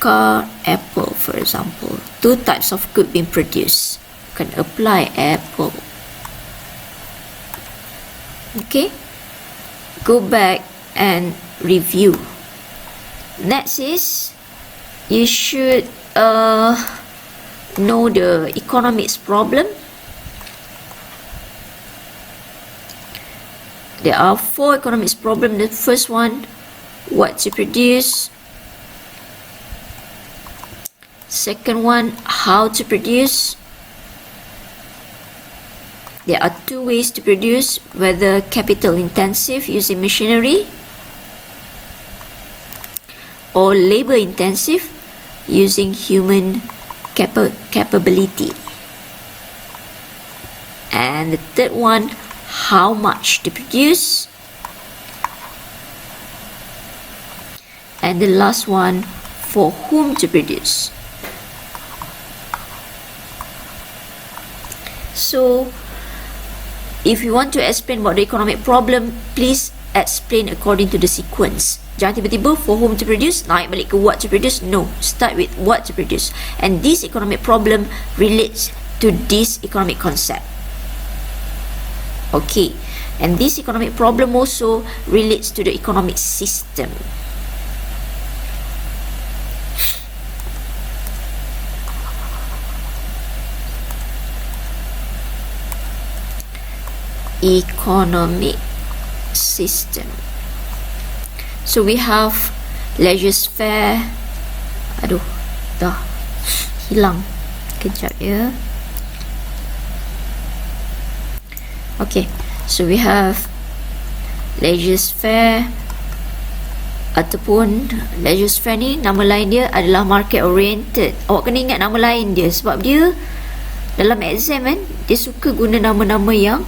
Car, apple, for example, 2 types of good being produced. You can apply apple. Okay, go back and review. Next is you should know the economics problem. There are 4 economics problems. The first one, what to produce. Second one, how to produce. There are 2 ways to produce, whether capital intensive using machinery or labor intensive using human capability. And the third one, how much to produce. And the last one, for whom to produce. So if you want to explain about the economic problem, please explain according to the sequence. Jangan tiba-tiba for whom to produce, naik balik ke what to produce. No, start with what to produce. And this economic problem relates to this economic concept. Okay, and this economic problem also relates to the economic system. Economic system. So we have laissez-faire. Aduh, dah hilang. Kejap ya. Okay, so we have laissez-faire, ataupun laissez-faire ni nama lain dia adalah market oriented. Awak kena ingat nama lain dia sebab dia dalam exam kan, dia suka guna nama-nama yang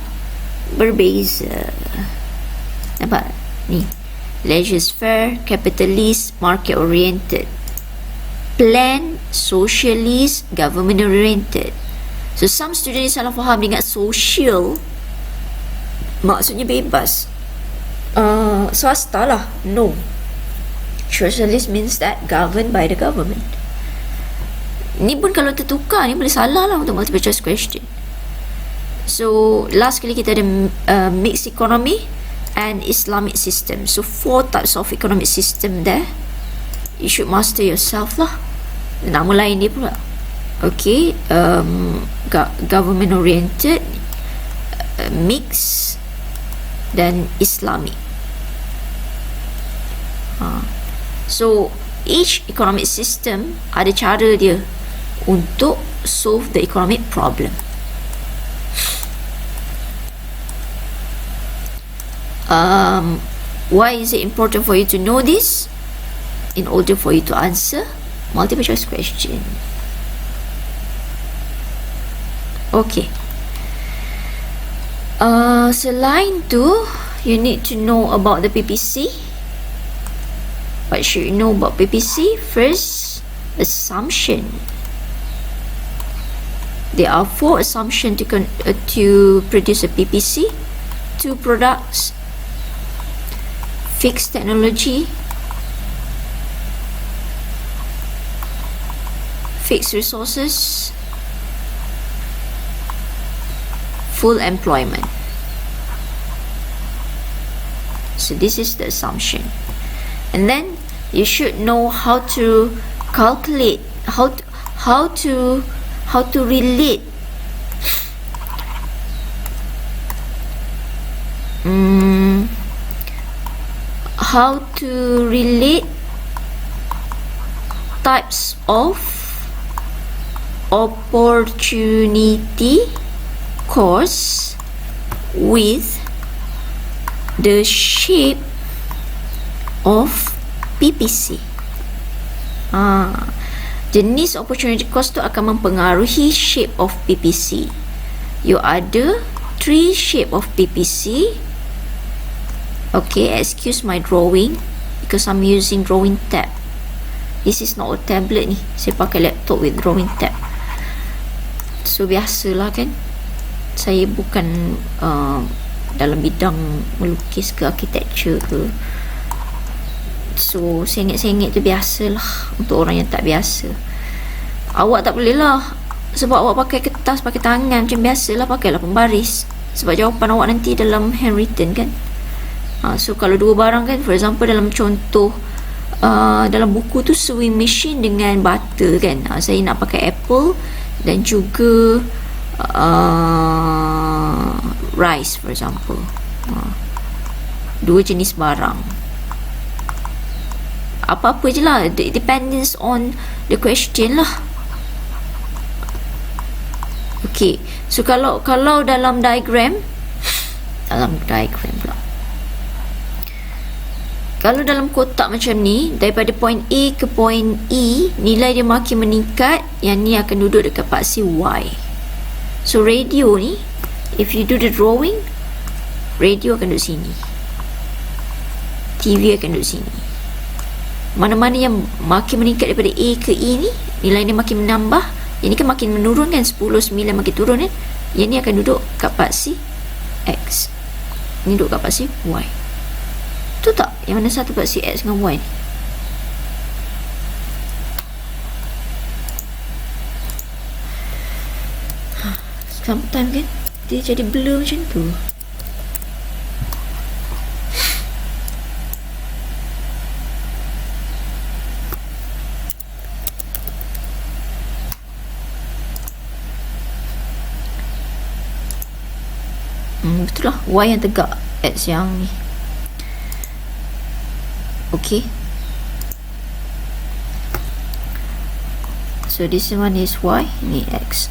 berbeza. Nampak? Ni, laissez-faire, capitalist, market oriented. Plan, socialist, government oriented. So some students salah faham dengan social maksudnya bebas, swasta lah. No, socialist means that governed by the government. Ni pun kalau tertukar ni boleh salah lah untuk multiple choice question. So last kali kita ada mixed economy and Islamic system. So 4 types of economic system there. You should master yourself lah. Nama lain dia pula. Okay, government oriented, mixed dan Islamic. So each economic system ada cara dia untuk solve the economic problem. Why is it important for you to know this? In order for you to answer multiple choice question. Okay. Selain tu, you need to know about the PPC. What should you know about PPC? First, assumption. There are 4 assumptions to produce a PPC. 2 products, fixed technology, fixed resources, full employment. So this is the assumption. And then you should know how to calculate, how to relate how to relate types of opportunity cost with the shape of PPC. Jenis opportunity cost tu akan mempengaruhi shape of PPC. You ada 3 shape of PPC. Okay, excuse my drawing because I'm using drawing tab. This is not a tablet ni. Saya pakai laptop with drawing tab. So biasalah kan, saya bukan dalam bidang melukis ke architecture ke. So sengit-sengit tu biasalah untuk orang yang tak biasa. Awak tak boleh lah, sebab awak pakai kertas, pakai tangan macam biasalah, pakailah pembaris. Sebab jawapan awak nanti dalam handwritten kan. So kalau 2 barang kan, for example dalam contoh dalam buku tu sewing machine dengan butter kan, saya nak pakai apple dan juga rice for example. 2 jenis barang, apa-apa je lah, it depends on the question lah. Okay, so kalau dalam diagram pula, kalau dalam kotak macam ni, daripada point A ke point E, nilai dia makin meningkat, yang ni akan duduk dekat paksi Y. So radio ni, if you do the drawing, radio akan duduk sini, TV akan duduk sini. Mana-mana yang makin meningkat daripada A ke E ni, nilai dia makin menambah. Yang ni kan makin menurun kan, 10, 9 makin turun kan. Yang ni akan duduk kat paksi X, ni duduk kat paksi Y. Tu tak? Yang mana satu paksi X dengan Y ni? Sometimes kan dia jadi blur macam tu. Betul lah, Y yang tegak, X yang ni. Okay, so this one is Y, ni X.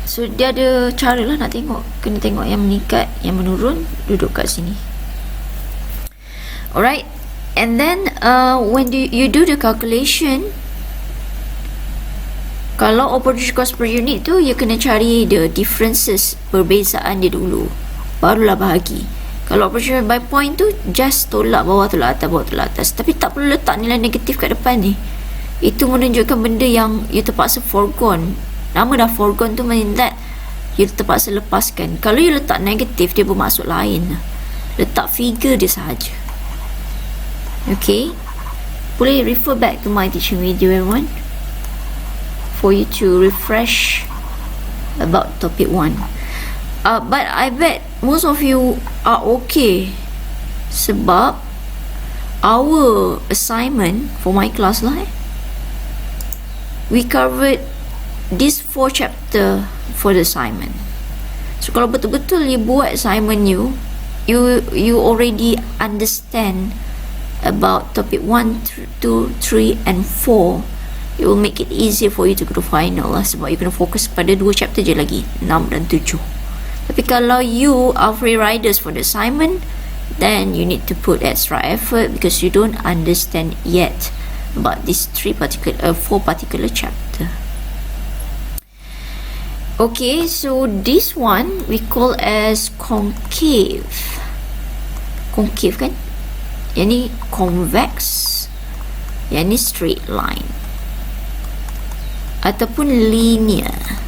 So dia ada cara lah nak tengok, kena tengok yang meningkat, yang menurun, duduk kat sini. Alright, and then when you do the calculation, kalau opportunity cost per unit tu, you kena cari the differences, perbezaan dia dulu, barulah bahagi. Kalau opportunity by point tu, just tolak bawah, tolak atas, bawah, tolak atas. Tapi tak perlu letak nilai negatif kat depan ni. Itu menunjukkan benda yang you terpaksa forgone. Nama dah forgone tu mean that you terpaksa lepaskan. Kalau you letak negatif, dia bermaksud lain. Letak figure dia sahaja. Okay, boleh refer back to my teaching video everyone, for you to refresh about topic 1. But I bet most of you are okay, sebab our assignment for my class lah, we covered these 4 chapter for the assignment. So kalau betul-betul you buat assignment you already understand about topic 1, 2, 3 and 4, it will make it easier for you to go to final lah, sebab you kena fokus pada 2 chapter je lagi, 6 dan 7. Tapi kalau you are free riders for the assignment, then you need to put extra effort because you don't understand yet about these 4 particular chapter. Okay, so this one we call as concave. Concave kan? Yang ni convex, yang ni straight line, ataupun linear.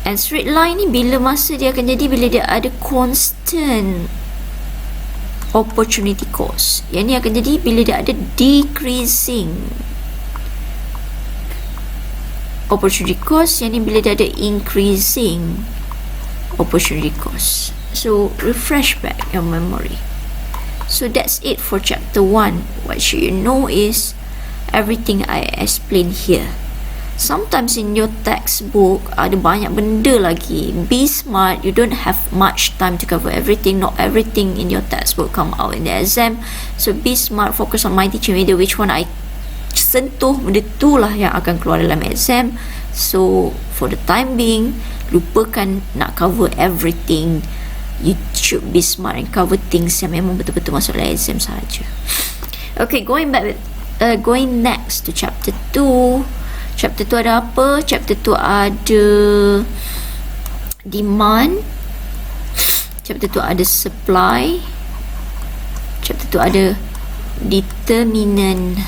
And straight line ni bila masa dia akan jadi bila dia ada constant opportunity cost. Yang ni akan jadi bila dia ada decreasing opportunity cost. Yang ni bila dia ada increasing opportunity cost. So refresh back your memory. So that's it for chapter 1. What should you know is everything I explained here. Sometimes in your textbook ada banyak benda lagi. Be smart, you don't have much time to cover everything. Not everything in your textbook come out in the exam. So be smart, focus on my teaching video, which one I sentuh, benda tu lah yang akan keluar dalam exam. So for the time being, lupakan nak cover everything. You should be smart and cover things yang memang betul-betul masuk dalam exam sahaja. Okay, going next to chapter 2. Chapter 2 ada apa? Chapter 2 ada demand. Chapter 2 ada supply. Chapter 2 ada determinant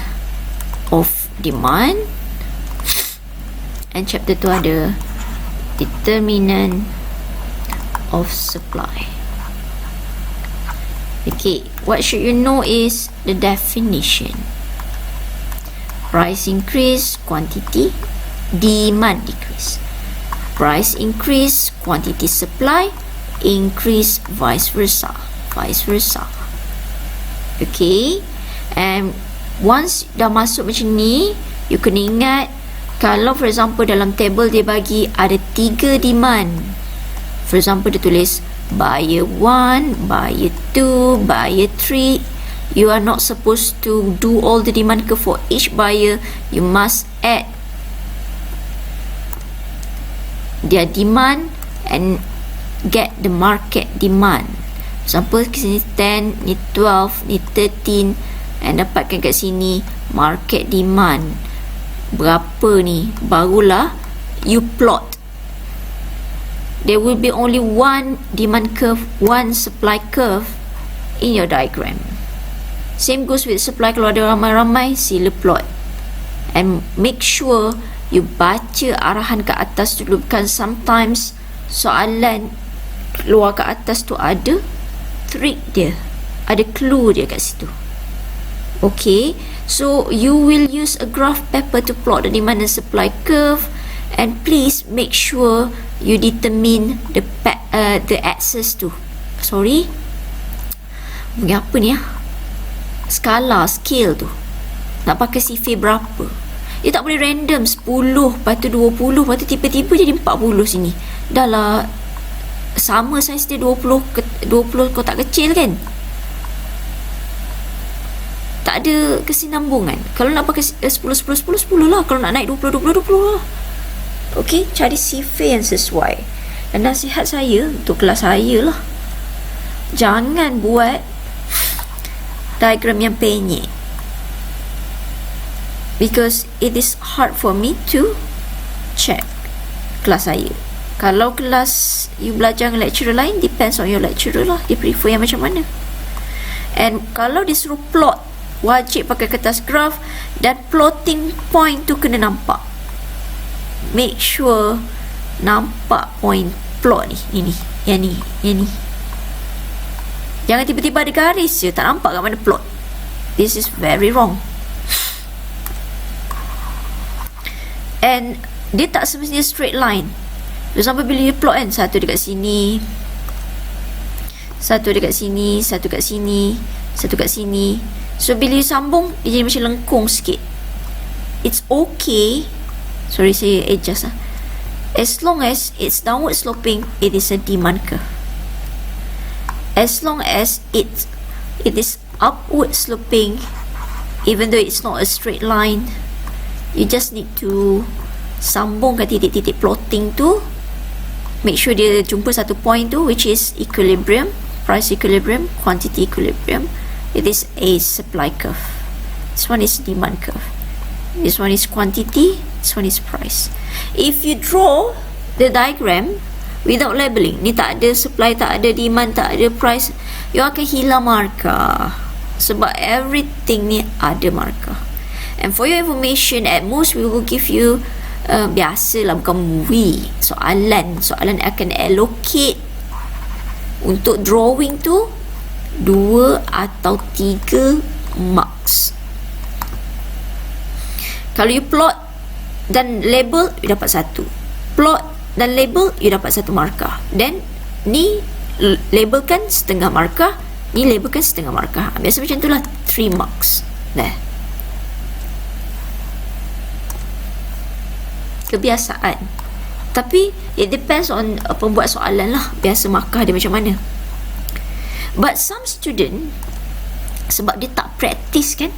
of demand. And chapter 2 ada determinant of supply. Okay, what should you know is the definition. Price increase, quantity, demand decrease. Price increase, quantity supply, increase, vice versa. Okay, and once dah masuk macam ni, you kena ingat, kalau for example dalam table dia bagi ada 3 demand. For example dia tulis buyer 1, buyer 2, buyer 3. You are not supposed to do all the demand curve for each buyer. You must add their demand and get the market demand. For example, sini 10, ni 12, ni 13, and dapatkan kat sini market demand berapa ni, barulah you plot. There will be only one demand curve, one supply curve in your diagram. Same goes with supply. Kalau ada ramai-ramai, sila plot. And make sure you baca arahan ke atas dulu. Kan sometimes soalan keluar ke atas tu ada trick dia, ada clue dia kat situ. Okay, so you will use a graph paper to plot the demand and supply curve. And please make sure you determine the axis tu. Sorry, apa ni skala, scale tu nak pakai sifir berapa. Dia tak boleh random 10, lepas tu 20, lepas tu tiba-tiba jadi 40 sini. Dah lah sama saiz dia 20 kotak kecil kan, tak ada kesinambungan. Kalau nak pakai 10 lah. Kalau nak naik 20 lah. Okay, cari sifir yang sesuai. Dan nasihat saya untuk kelas saya lah, jangan buat diagram yang penyek, because it is hard for me to check kelas saya. Kalau kelas you belajar dengan lecturer lain, depends on your lecturer lah, dia prefer yang macam mana. And kalau disuruh plot, wajib pakai kertas graph, dan plotting point tu kena nampak. Make sure nampak point plot ni, yang ni. Jangan tiba-tiba ada garis je, tak nampak kat mana plot. This is very wrong. And dia tak semestinya straight line. For example, bila you plot kan, satu dekat sini, satu dekat sini, satu kat sini, satu kat sini. So bila you sambung, dia jadi macam lengkung sikit. It's okay, sorry saya adjust lah, as long as it's downward sloping, it is a demand curve. As long as it is upward sloping, even though it's not a straight line, you just need to sambung kat titik-titik plotting tu, make sure dia jumpa satu point tu, which is equilibrium, price equilibrium, quantity equilibrium. It is a supply curve. This one is demand curve. This one is quantity, this one is price. If you draw the diagram without labeling, ni tak ada supply, tak ada demand, tak ada price, you akan hilang markah. Sebab everything ni ada markah. And for your information, at most we will give you biasalah, bukan soalan akan allocate untuk drawing tu 2 atau 3 marks. Kalau you plot dan label, you dapat 1. Plot dan label, you dapat 1 markah. Then ni labelkan setengah markah, ni labelkan setengah markah. Biasa macam itulah, 3 marks. Dah. Kebiasaan. Tapi it depends on pembuat soalan lah, biasa markah dia macam mana. But some student, sebab dia tak practice kan,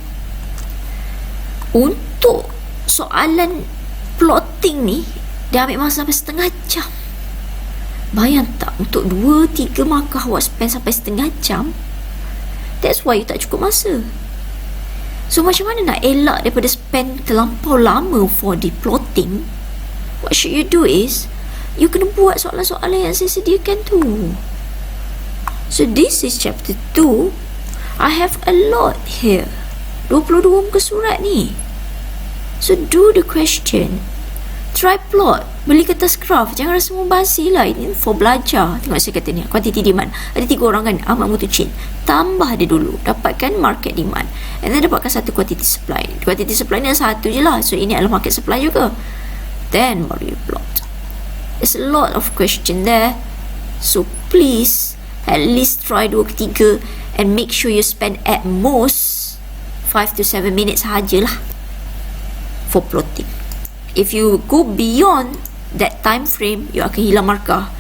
untuk soalan plotting ni dia ambil masa sampai setengah jam. Bayang tak, untuk 2-3 markah awak spend sampai setengah jam. That's why you tak cukup masa. So macam mana nak elak daripada spend terlampau lama for the plotting? What should you do is, you kena buat soalan-soalan yang saya sediakan tu. So this is chapter 2. I have a lot here, 22 muka surat ni. So do the question, try plot, beli kertas graf, jangan rasa membazir lah. Ini for belajar. Tengok saya kata ni, quantity demand, ada 3 orang kan, Ahmad Mutu Chin, tambah dia dulu, dapatkan market demand, and then dapatkan 1 quantity supply. Quantity supply ni satu je lah, so ini adalah market supply juga. Then baru you plot. There's a lot of question there, so please at least try 2 ke 3 and make sure you spend at most 5 to 7 minutes sahajalah for plotting. If you go beyond that time frame, you akan hilang markah.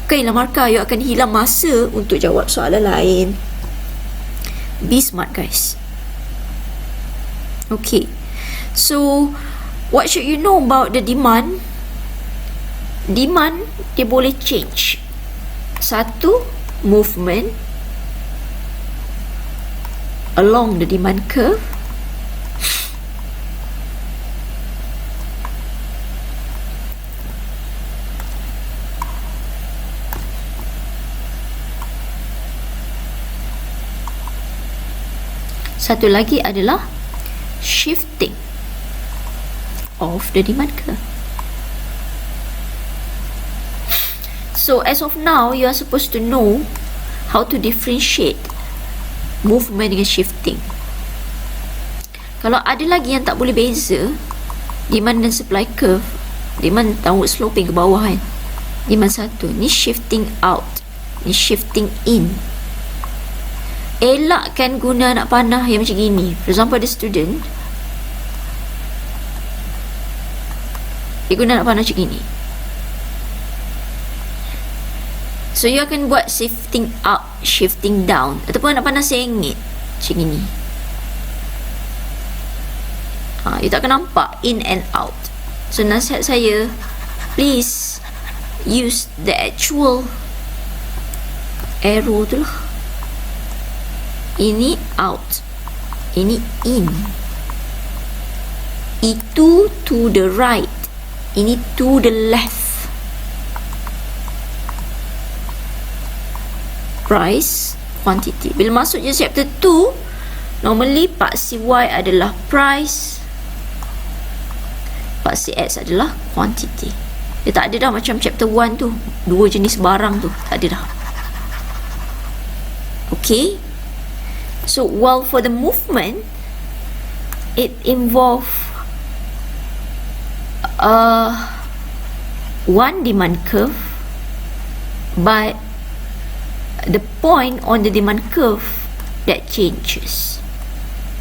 Bukan hilang markah, you akan hilang masa untuk jawab soalan lain. Be smart guys. Okay, so what should you know about the demand? Demand dia boleh change. Satu, movement along the demand curve. Satu lagi adalah shifting of the demand curve. So as of now, you are supposed to know how to differentiate movement dengan shifting. Kalau ada lagi yang tak boleh beza, demand dan supply curve, demand downward sloping ke bawah kan, demand satu, ni shifting out, ni shifting in. Elakkan guna anak panah yang macam gini. For example, ada student, dia guna anak panah macam gini. So you akan buat shifting up, shifting down, ataupun anak panah sengit macam gini. You tak akan nampak in and out. So nasihat saya, please use the actual arrow tu lah. Ini out, ini in. Itu to the right, ini to the left. Price, quantity. Bila masuk je chapter 2, normally paksi Y adalah price, paksi X adalah quantity. Dia tak ada dah macam chapter 1 tu, 2 jenis barang tu, tak ada dah. Okay. So while for the movement, it involve one demand curve, but the point on the demand curve that changes.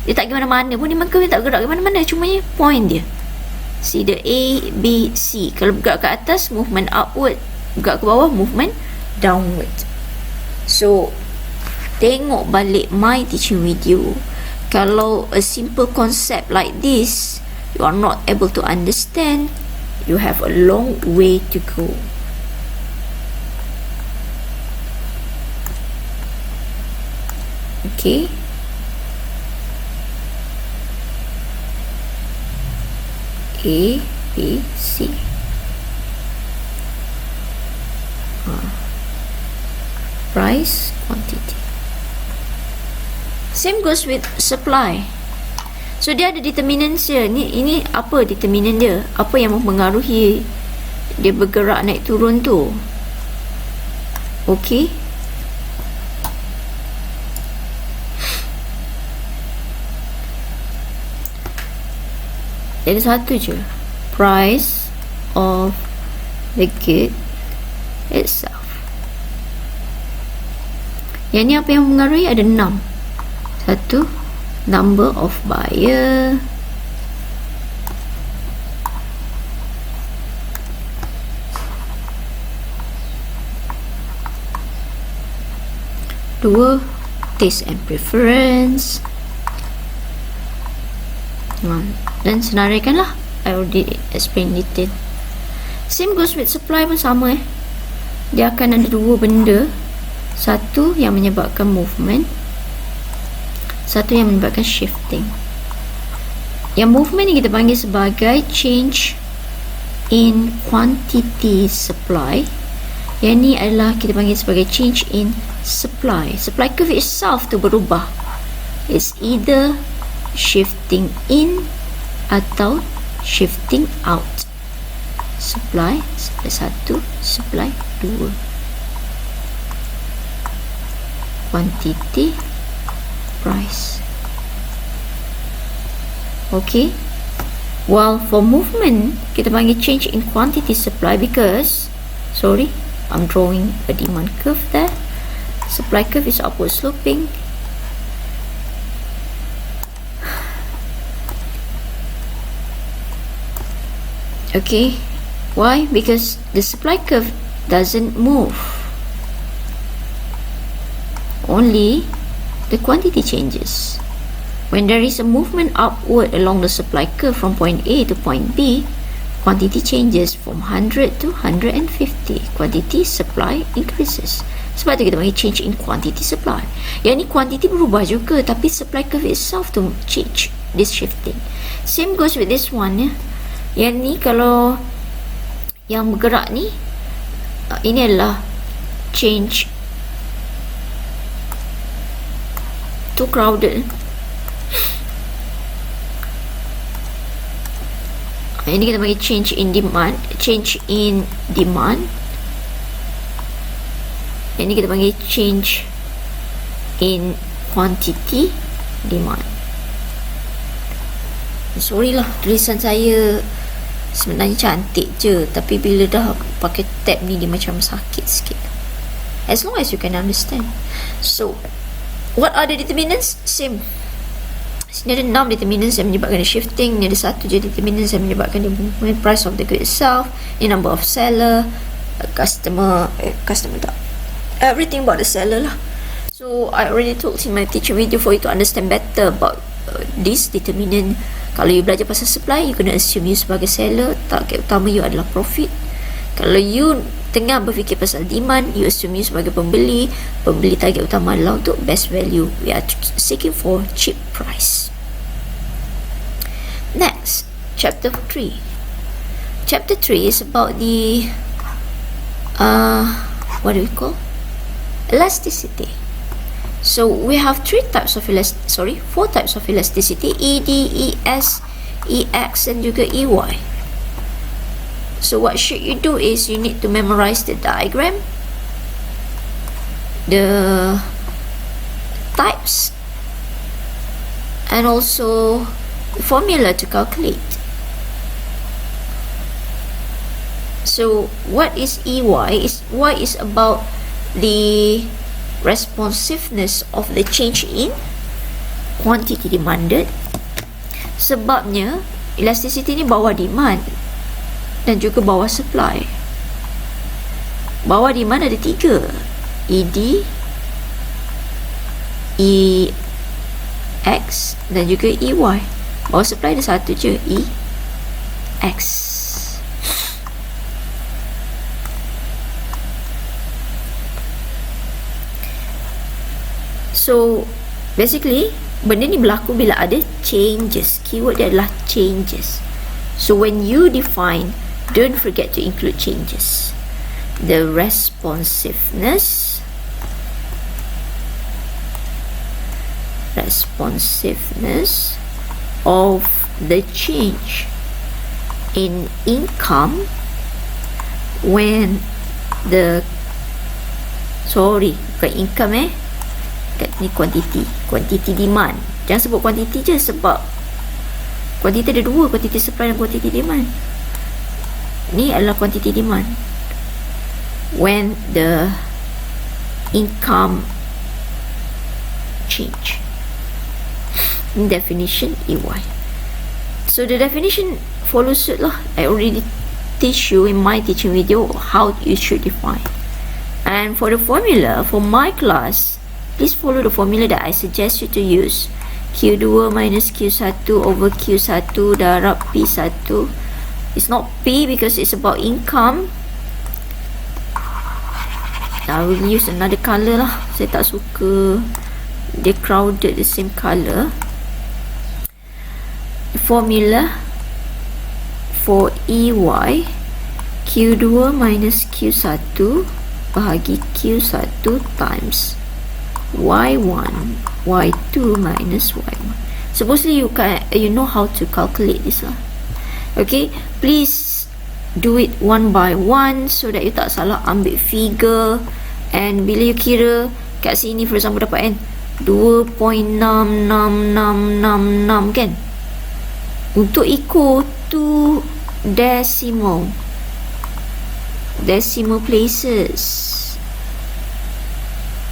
Dia tak pergi mana-mana pun, demand curve tak gerak ke mana-mana, cuma point dia. See the A, B, C. Kalau bergerak ke atas, movement upward. Bergerak ke bawah, movement downward. So, tengok balik my teaching video. Kalau a simple concept like this, you are not able to understand, you have a long way to go. Okay. A, B, C. Price, quantity. Same goes with supply. So dia ada determinants dia. Ini apa determinant dia? Apa yang mempengaruhi dia bergerak naik turun tu? Okay. Jadi satu je, price of the good itself. Yang ni apa yang mempengaruhi? Ada 6. Satu, number of buyer. Dua, taste and preference. Dan senaraikanlah. I already explain detail. Same goes with supply pun sama Dia akan ada dua benda. Satu yang menyebabkan movement, satu yang menyebabkan shifting. Yang movement ni kita panggil sebagai change in quantity supply. Yang ni adalah kita panggil sebagai change in supply. Supply curve itself tu berubah. It's either shifting in atau shifting out. Supply 1, supply 2. Quantity, price. Okay. While for movement, kita panggil change in quantity supply because, sorry, I'm drawing a demand curve there. Supply curve is upward sloping. Okay. Why? Because the supply curve doesn't move. Only the quantity changes. When there is a movement upward along the supply curve from point A to point B, quantity changes from 100 to 150. Quantity supply increases. Sebab tu kita panggil change in quantity supply. Yang ni quantity berubah juga, tapi supply curve itself to change, this shifting. Same goes with this one ya. Yang ni kalau yang bergerak ni, ini adalah change too crowded. Ini kita panggil change in demand. Change in demand. Ini kita panggil change in quantity demand. Sorry lah, tulisan saya sebenarnya cantik je, tapi bila dah pakai tab ni dia macam sakit sikit. As long as you can understand. So what are the determinants? Same. Sini ada 6 determinants yang menyebabkan the shifting. Ni ada 1 je determinants yang menyebabkan the movement, price of the good itself, the number of seller, customer tak, everything about the seller lah. So I already told in my teacher video for you to understand better about this determinant. Kalau you belajar pasal supply, you kena assume you sebagai seller, target utama you adalah profit. Kalau you tengah berfikir pasal demand, you assume you sebagai pembeli target utama adalah untuk best value. We are seeking for cheap price. Next, chapter 3. Chapter 3 is about the what do we call? Elasticity. So we have 4 types of elasticity: ED, ES, EX and juga EY. So what should you do is you need to memorize the diagram, the types, and also the formula to calculate. So what is EY? Y is about the responsiveness of the change in quantity demanded. Sebabnya elasticity ni bawah demand dan juga bawah supply. Bawah demand ada 3, ED, EX dan juga EY. Bawah supply ada satu je, EX. So basically benda ni berlaku bila ada changes. Keyword dia adalah changes. So when you define, don't forget to include changes. The responsiveness of the change in income when the bukan income kat ni quantity demand. Jangan sebut quantity je, sebab quantity ada 2, quantity supply dan quantity demand. Ni adalah quantity demand when the income change. Definition EY. So the definition follows suit lah. I already teach you in my teaching video how you should define. And for the formula for my class, please follow the formula that I suggest you to use. Q2 minus Q1 over Q1 darab P1. It's not P because it's about income. I will use another colour lah. Saya tak suka dia crowded the same colour. The formula for EY, Q2 minus Q1 bahagi Q1 times Y1 Y2 minus Y1. Supposedly you know how to calculate this lah. Okay, please do it one by one so that you tak salah ambil figure. And bila you kira kat sini, for example, dapat kan 2.6666 kan, untuk ECO 2 decimal places.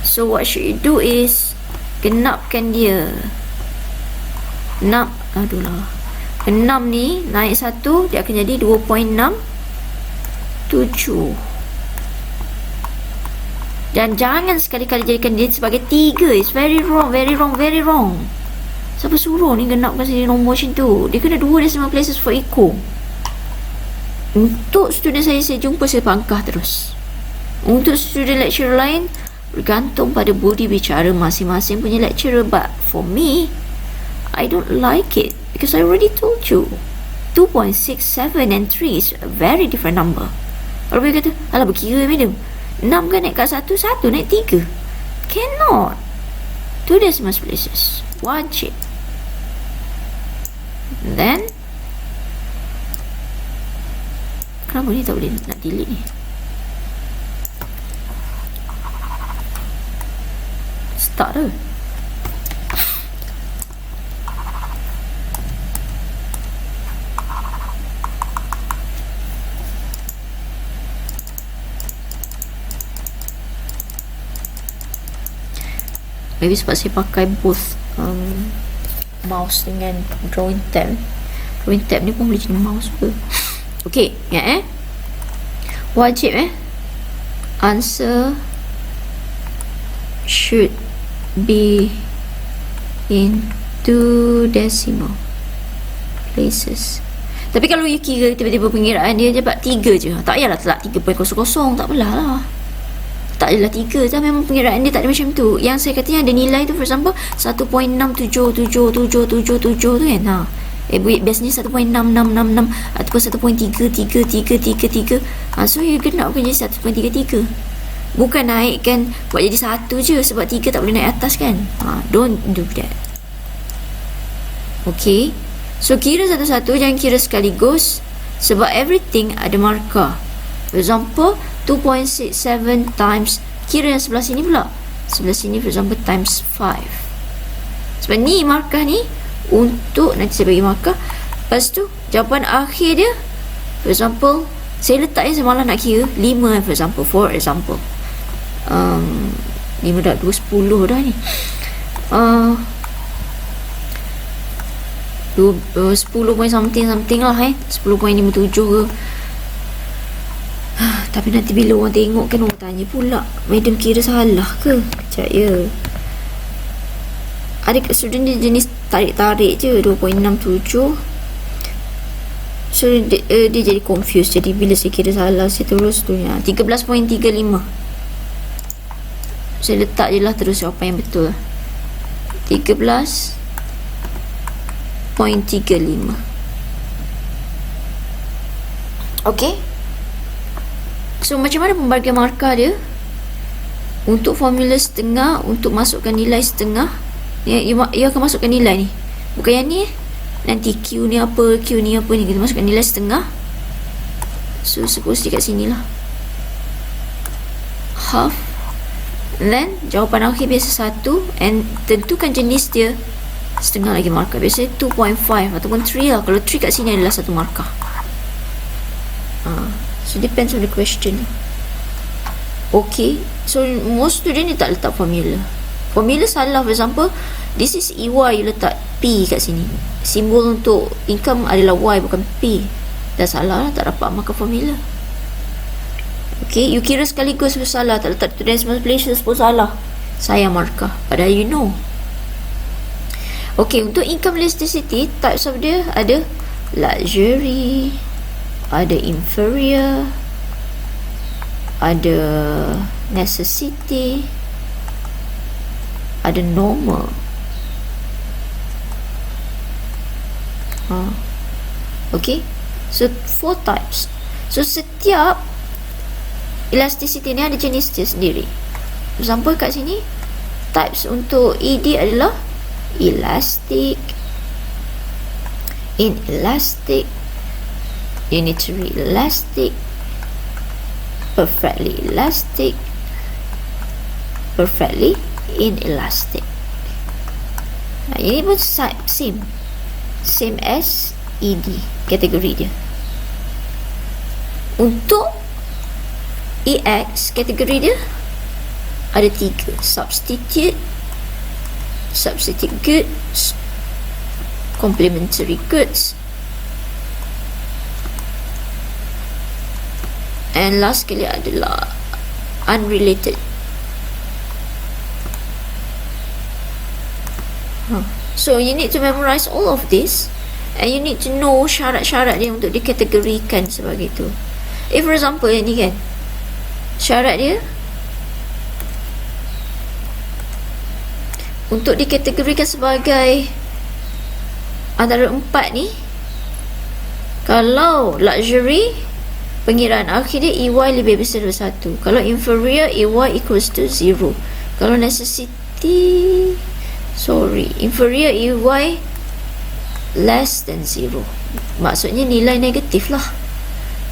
So what should you do is genapkan dia. 6 ni naik 1, dia akan jadi 2.67. Dan jangan sekali-kali jadikan dia sebagai 3. It's very wrong. Siapa suruh ni genapkan sini nombor macam tu? Dia kena 2 decimal places for ECO. Untuk student saya jumpa, saya pangkah terus. Untuk student lecturer lain, bergantung pada budi bicara masing-masing punya lecturer. But for me, I don't like it because I already told you 2.67 and 3 is a very different number. Kalau boleh kata, alah berkira madam, 6 kan naik kat 1 naik 3. Cannot. 2 decimal places wajib. And then kenapa ni tak boleh nak delete ni? Start tu. Maybe sebab saya pakai both mouse dengan drawing tab. Drawing tab ni pun boleh jadi mouse ke. Okay, ingat wajib answer should be in 2 decimal places. Tapi kalau you kira tiba-tiba pengiraan dia dapat 3 je, tak payahlah telak 3.00, tak apalah lah. Tak adalah 3 je, memang pengiraan dia tak ada macam tu. Yang saya kata yang ada nilai tu, for example 1.67777 tu kan. Biasanya 1.6666 ataupun 1.333333. So you genapkan jadi 1.33. Bukan naikkan buat jadi 1 je, sebab 3 tak boleh naik atas kan. Don't do that. Okay, so kira satu-satu, jangan kira sekaligus, sebab everything ada markah. For example 2.67 times, kira yang sebelah sini pula, sebelah sini for example times 5. Sebab ni markah ni untuk, nanti saya bagi markah. Lepas tu jawapan akhir dia, for example saya letak yang saya malah nak kira 5 for example. 5 darab 2 10 dah ni. 10 point something lah 10.57 ke. Tapi nanti bila orang tengok kan orang tanya pula, madam kira salah ke? Kejap ya. Ada student dia jenis tarik-tarik je 2.67. So dia jadi confused. Jadi bila saya kira salah, saya terus tu ya 13.35. Saya letak je lah terus jawapan yang betul. 13.35. Okay. So macam mana pembagian markah dia? Untuk formula setengah, untuk masukkan nilai setengah, ia akan masukkan nilai ni. Bukan yang ni nanti Q ni apa, Q ni apa ni, kita masukkan nilai setengah. So suppose dekat sini lah, half. And then jawapan akhir biasa 1. And tentukan jenis dia setengah lagi markah. Biasanya 2.5 ataupun 3 lah. Kalau 3 kat sini adalah 1 markah. So depends on the question. Okay. So most student ni tak letak formula. Formula salah. For example, this is EY, you letak P kat sini. Simbol untuk income adalah Y bukan P. Dah salah lah, tak dapat markah formula. Okay, you kira sekaligus salah, tak letak decimal places pun salah, saya markah. Padahal you know. Okay, untuk income elasticity, types of dia ada luxury, ada inferior, ada necessity, ada normal. Okay, so 4 types. So setiap elasticity ni ada jenis dia sendiri. Example kat sini, types untuk ED adalah elastic, inelastic, unitary elastic, perfectly elastic, perfectly inelastic. Ini pun same as ED kategori dia. Untuk EX kategori dia ada 3: substitute goods, complementary goods, and last sekali adalah unrelated. So you need to memorize all of this, and you need to know syarat-syarat dia untuk dikategorikan sebagai tu. If for example ni kan, syarat dia untuk dikategorikan sebagai antara 4 ni, kalau luxury, pengiraan akhir dia EY lebih besar daripada 1. Kalau inferior, EY equals to 0. Kalau inferior, EY less than 0. Maksudnya nilai negatif lah.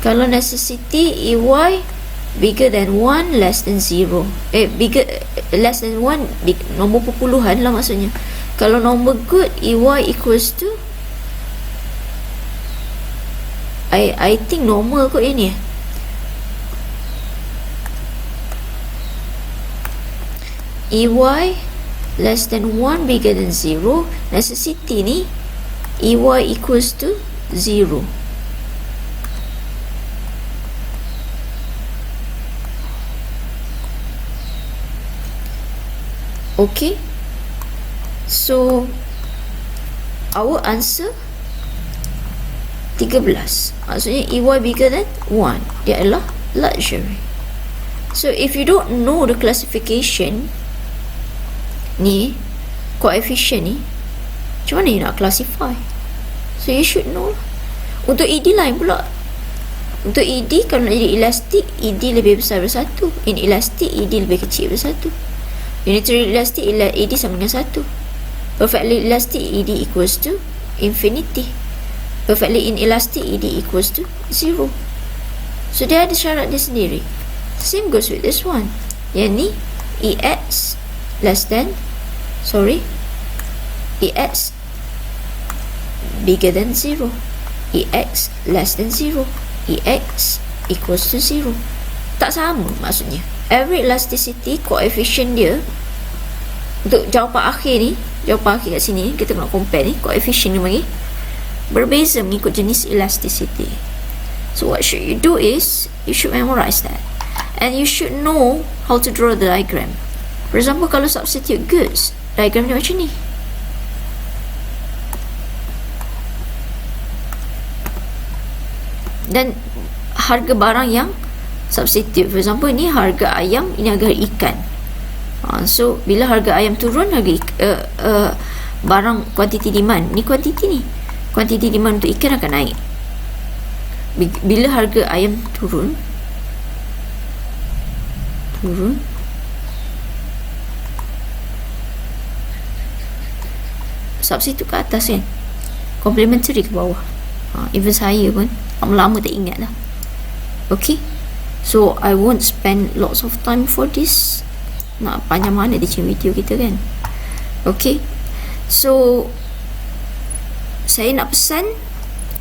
Kalau necessity, EY bigger than 1, less than 0. Less than 1, nombor perpuluhan lah maksudnya. Kalau nombor good, EY equals to, I think normal kot ini. EY less than 1, bigger than 0. Necessity ni EY equals to 0. Okay, so our answer 13. Maksudnya EY bigger than 1, dia adalah luxury. So if you don't know the classification ni, coefficient ni, macam mana you nak classify? So you should know. Untuk ED lain pula. Untuk ED, kalau nak jadi elastic, ED lebih besar daripada 1. Inelastic, ED lebih kecil daripada 1. Unitary elastic, ED sama dengan 1. Perfectly elastic, ED equals to infinity. Perfectly inelastic, ED equals to 0. So dia ada syarat dia sendiri. Same goes with this one. Yang ni EX less than EX bigger than 0, EX less than 0, EX equals to 0. Tak sama maksudnya. Every elasticity coefficient dia untuk jawapan akhir ni, jawapan akhir kat sini kita nak compare ni, coefficient ni bagi berbeza mengikut jenis elasticity. So what should you do is you should memorize that, and you should know how to draw the diagram. For example, kalau substitute goods, diagram dia macam ni. Dan harga barang yang substitute, for example, ni harga ayam, ini harga ikan. So bila harga ayam turun, harga barang quantity demand, ni quantity demand untuk ikan akan naik. Bila harga ayam turun substitute ke atas kan, complementary ke bawah. Even saya pun lama-lama tak ingat lah. Okay, so I won't spend lots of time for this. Nak panjang mana di video kita kan. Okay, so saya nak pesan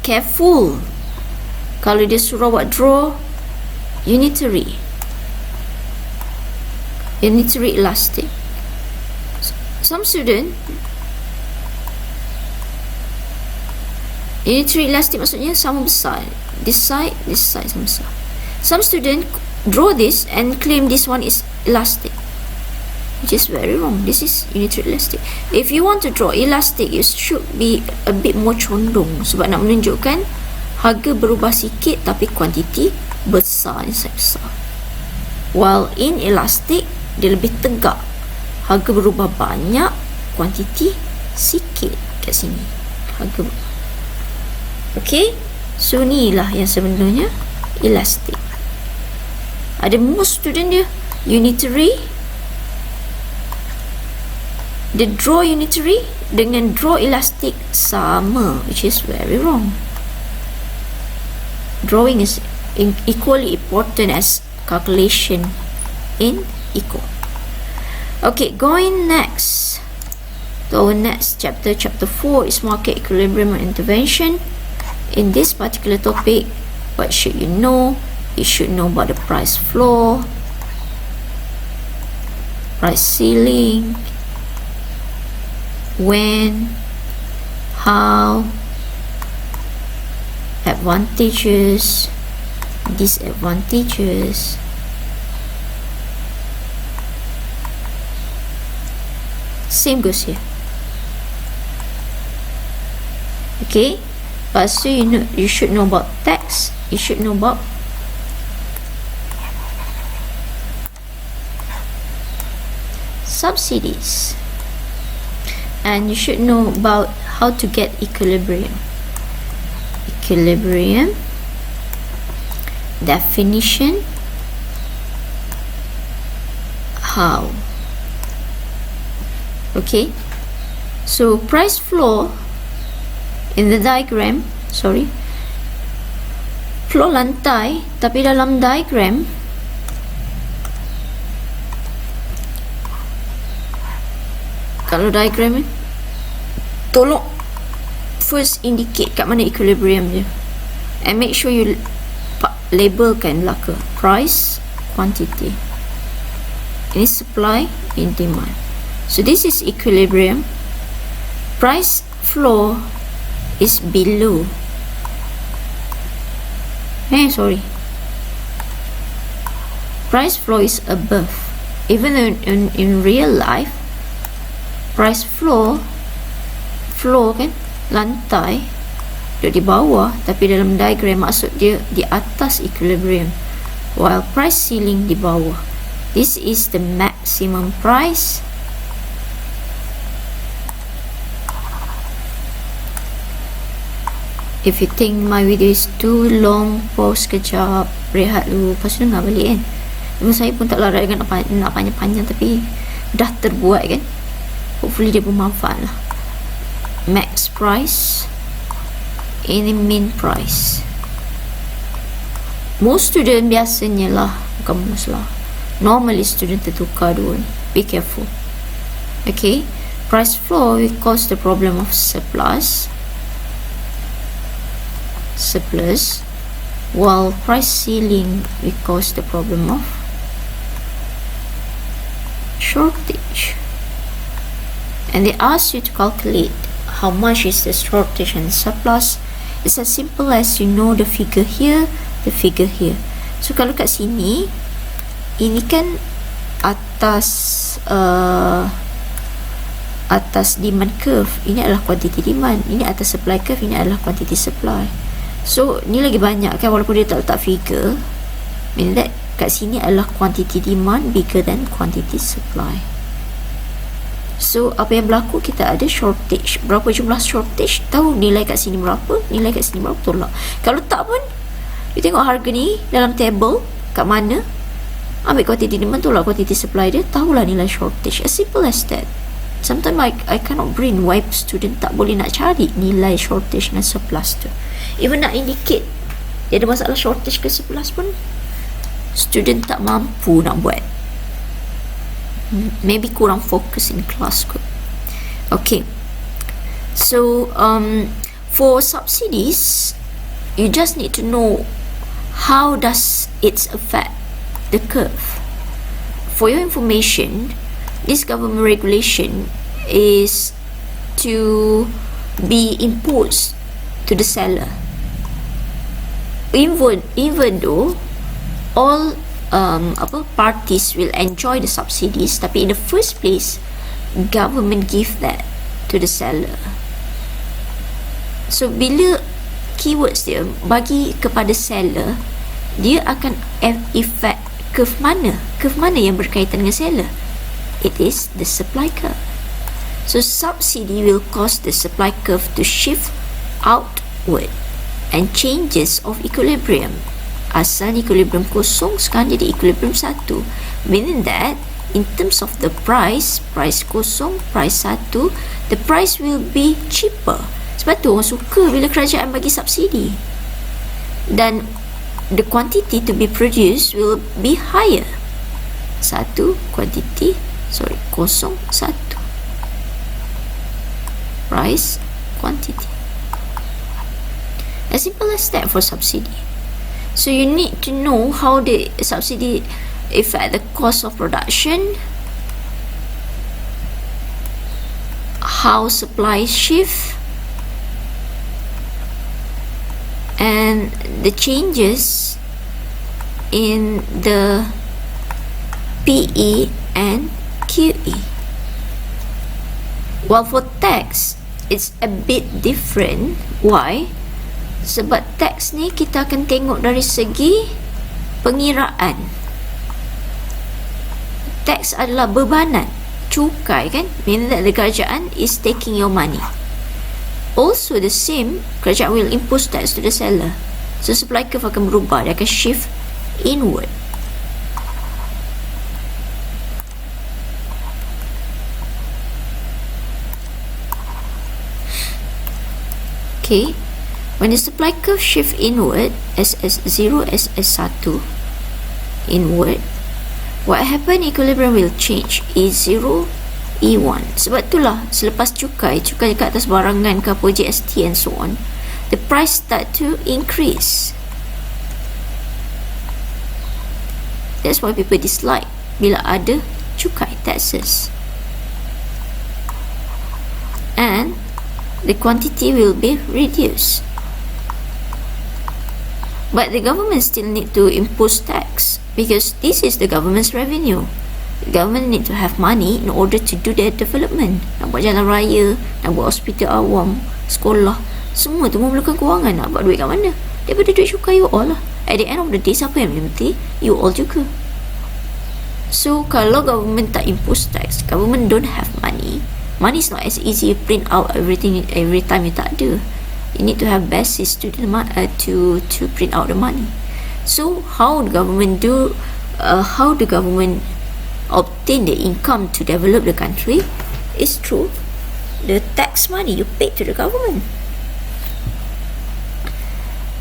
careful kalau dia suruh buat draw unitary elastic. Some student, unitary elastic maksudnya sama besar, this side sama besar. Some student draw this and claim this one is elastic, which is very wrong. This is unitary elastic. If you want to draw elastic, you should be a bit more condong, sebab nak menunjukkan harga berubah sikit tapi kuantiti besar, besar. While in elastic, dia lebih tegak, harga berubah banyak, kuantiti sikit kat sini harga. Okay, so ni lah yang sebenarnya elastic. Ada most student dia unitary, dia draw unitary dengan draw elastic sama, which is very wrong. Drawing is equally important as calculation in eco. Okay, going next to our next chapter. Chapter 4 is market equilibrium and intervention. In this particular topic, what should you know? You should know about the price floor, price ceiling, when, how, advantages, disadvantages. Same goes here. Okay, but so you should know about tax, you should know about subsidies, and you should know about how to get equilibrium. Equilibrium definition, how. Okay, so price floor in the diagram, floor lantai, tapi dalam diagram kalau diagram ni, tolong first indicate kat mana equilibrium dia, and make sure you labelkan belaka price, quantity. Ini supply, in demand. So this is equilibrium. Price floor is below. Price floor is above. Even in real life, price floor kan, lantai duduk di bawah, tapi dalam diagram maksud dia di atas equilibrium, while price ceiling di bawah. This is the maximum price. If you think my video is too long, pause kejap, rehat dulu, lepas tu dengar balik kan. Memang saya pun tak larat dengan nak panjang-panjang, tapi dah terbuat kan. Hopefully dia bermanfaat lah. Max price, ini min price. Most student biasanya lah, bukan most lah, normally student tertukar dua ni. Be careful. Okay, price floor will cause the problem of surplus, while price ceiling will cause the problem of shortage. And they ask you to calculate how much is the shortage and surplus. It's as simple as you know the figure here, the figure here. So kalau kat sini, ini kan atas atas demand curve, ini adalah quantity demand, ini atas supply curve, ini adalah quantity supply. So ni lagi banyak kan, walaupun dia tak letak figure, mean that kat sini adalah quantity demand bigger than quantity supply. So apa yang berlaku, kita ada shortage. Berapa jumlah shortage, tahu nilai kat sini berapa, nilai kat sini berapa, tolak. Kalau tak pun, you tengok harga ni dalam table kat mana, ambil quantity demand, tolak quantity supply dia, tahulah nilai shortage. As simple as that. Sometimes I cannot bring why student tak boleh nak cari nilai shortage dan surplus tu. Even nak indicate dia ada masalah shortage ke surplus pun, student tak mampu nak buat. Maybe kurang fokus in class kot. Okay. So for subsidies, you just need to know how does it affect the curve. For your information, this government regulation is to be imposed to the seller. Even though all parties will enjoy the subsidies, tapi in the first place, government give that to the seller. So bila keywords dia bagi kepada seller, dia akan effect curve mana? Curve mana yang berkaitan dengan seller? It is the supply curve. So subsidy will cause the supply curve to shift outward and changes of equilibrium. Asal equilibrium kosong, sekarang jadi equilibrium 1. Meaning that in terms of the price kosong, price 1, the price will be cheaper. Sebab tu orang suka bila kerajaan bagi subsidi. Dan the quantity to be produced will be higher. Kosong 1. Price, quantity. As simple as that for subsidy. So you need to know how the subsidy affect the cost of production, how supply shift, and the changes in the PE and QE. While for tax, it's a bit different. Why? Sebab tax ni kita akan tengok dari segi pengiraan. Tax adalah bebanan, cukai kan, meaning that the kerajaan is taking your money. Also the same, kerajaan will impose tax to the seller. So supply curve akan berubah, dia akan shift inward. Okay, when the supply curve shift inward, SS0, SS1 inward, what happen, equilibrium will change, E0, E1. Sebab itulah selepas cukai kat atas barangan ke apa, GST and so on, the price start to increase. That's why people dislike bila ada cukai, taxes. And the quantity will be reduced. But the government still need to impose tax because this is the government's revenue. The government need to have money in order to do their development. Nak buat jalan raya, nak buat hospital awam, sekolah, semua tu memerlukan kewangan. Nak buat duit kat mana? Daripada duit cukai you all lah. At the end of the day, siapa yang menikmati? You all juga. So kalau government tak impose tax, government don't have money. Money is not as easy to print out everything every time you tak ada. You need to have basis to print out the money. So how the government obtain the income to develop the country is through the tax money you pay to the government.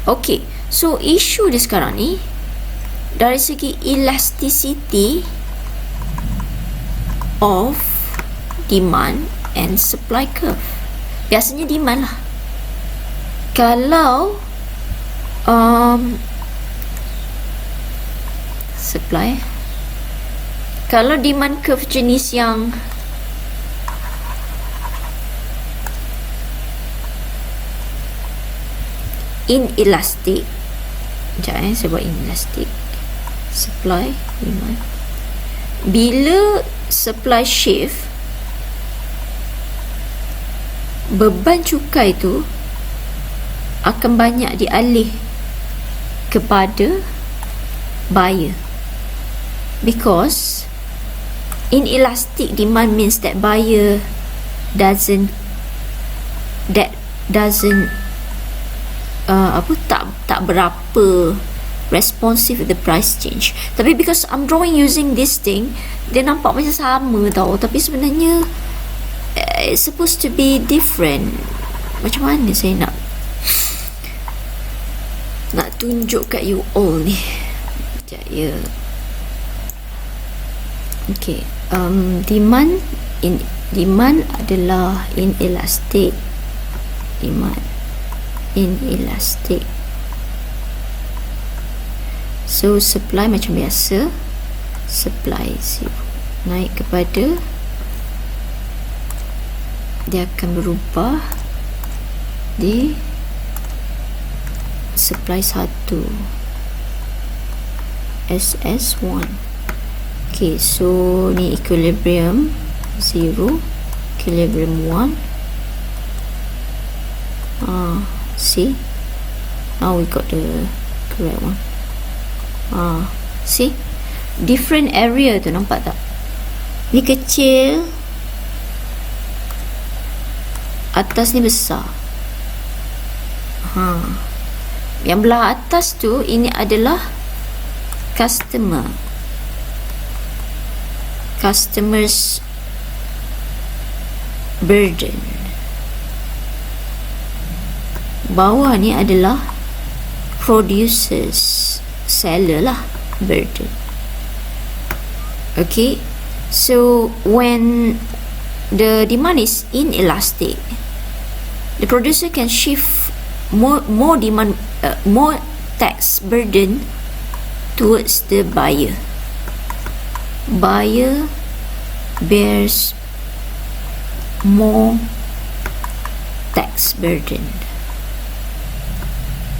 Okay, so issue di sekarang ni dari segi elasticity of demand and supply curve. Biasanya demand lah. Kalau supply, Kalau demand curve jenis yang inelastic, sekejap saya buat inelastic, supply, demand, bila supply shift, beban cukai tu akan banyak dialih kepada buyer, because inelastic demand means that buyer doesn't tak berapa responsive with the price change. Tapi because I'm drawing using this thing, dia nampak macam sama tau, tapi sebenarnya it's supposed to be different. Macam mana saya nak tunjuk kat you all ni. Sekejap ya. Okay, demand adalah inelastic. Demand inelastic. So supply macam biasa, supply zero, naik kepada, dia akan berubah di supply 1, SS1. Okay, so ni equilibrium 0, equilibrium 1. See, now we got the correct one. See, different area tu, nampak tak? Ni kecil, atas ni besar. Yang belah atas tu, ini adalah customer's burden. Bawah ni adalah producers, seller lah, burden. Okay, so when the demand is inelastic, the producer can shift more demand, more tax burden towards the buyer. Buyer bears more tax burden.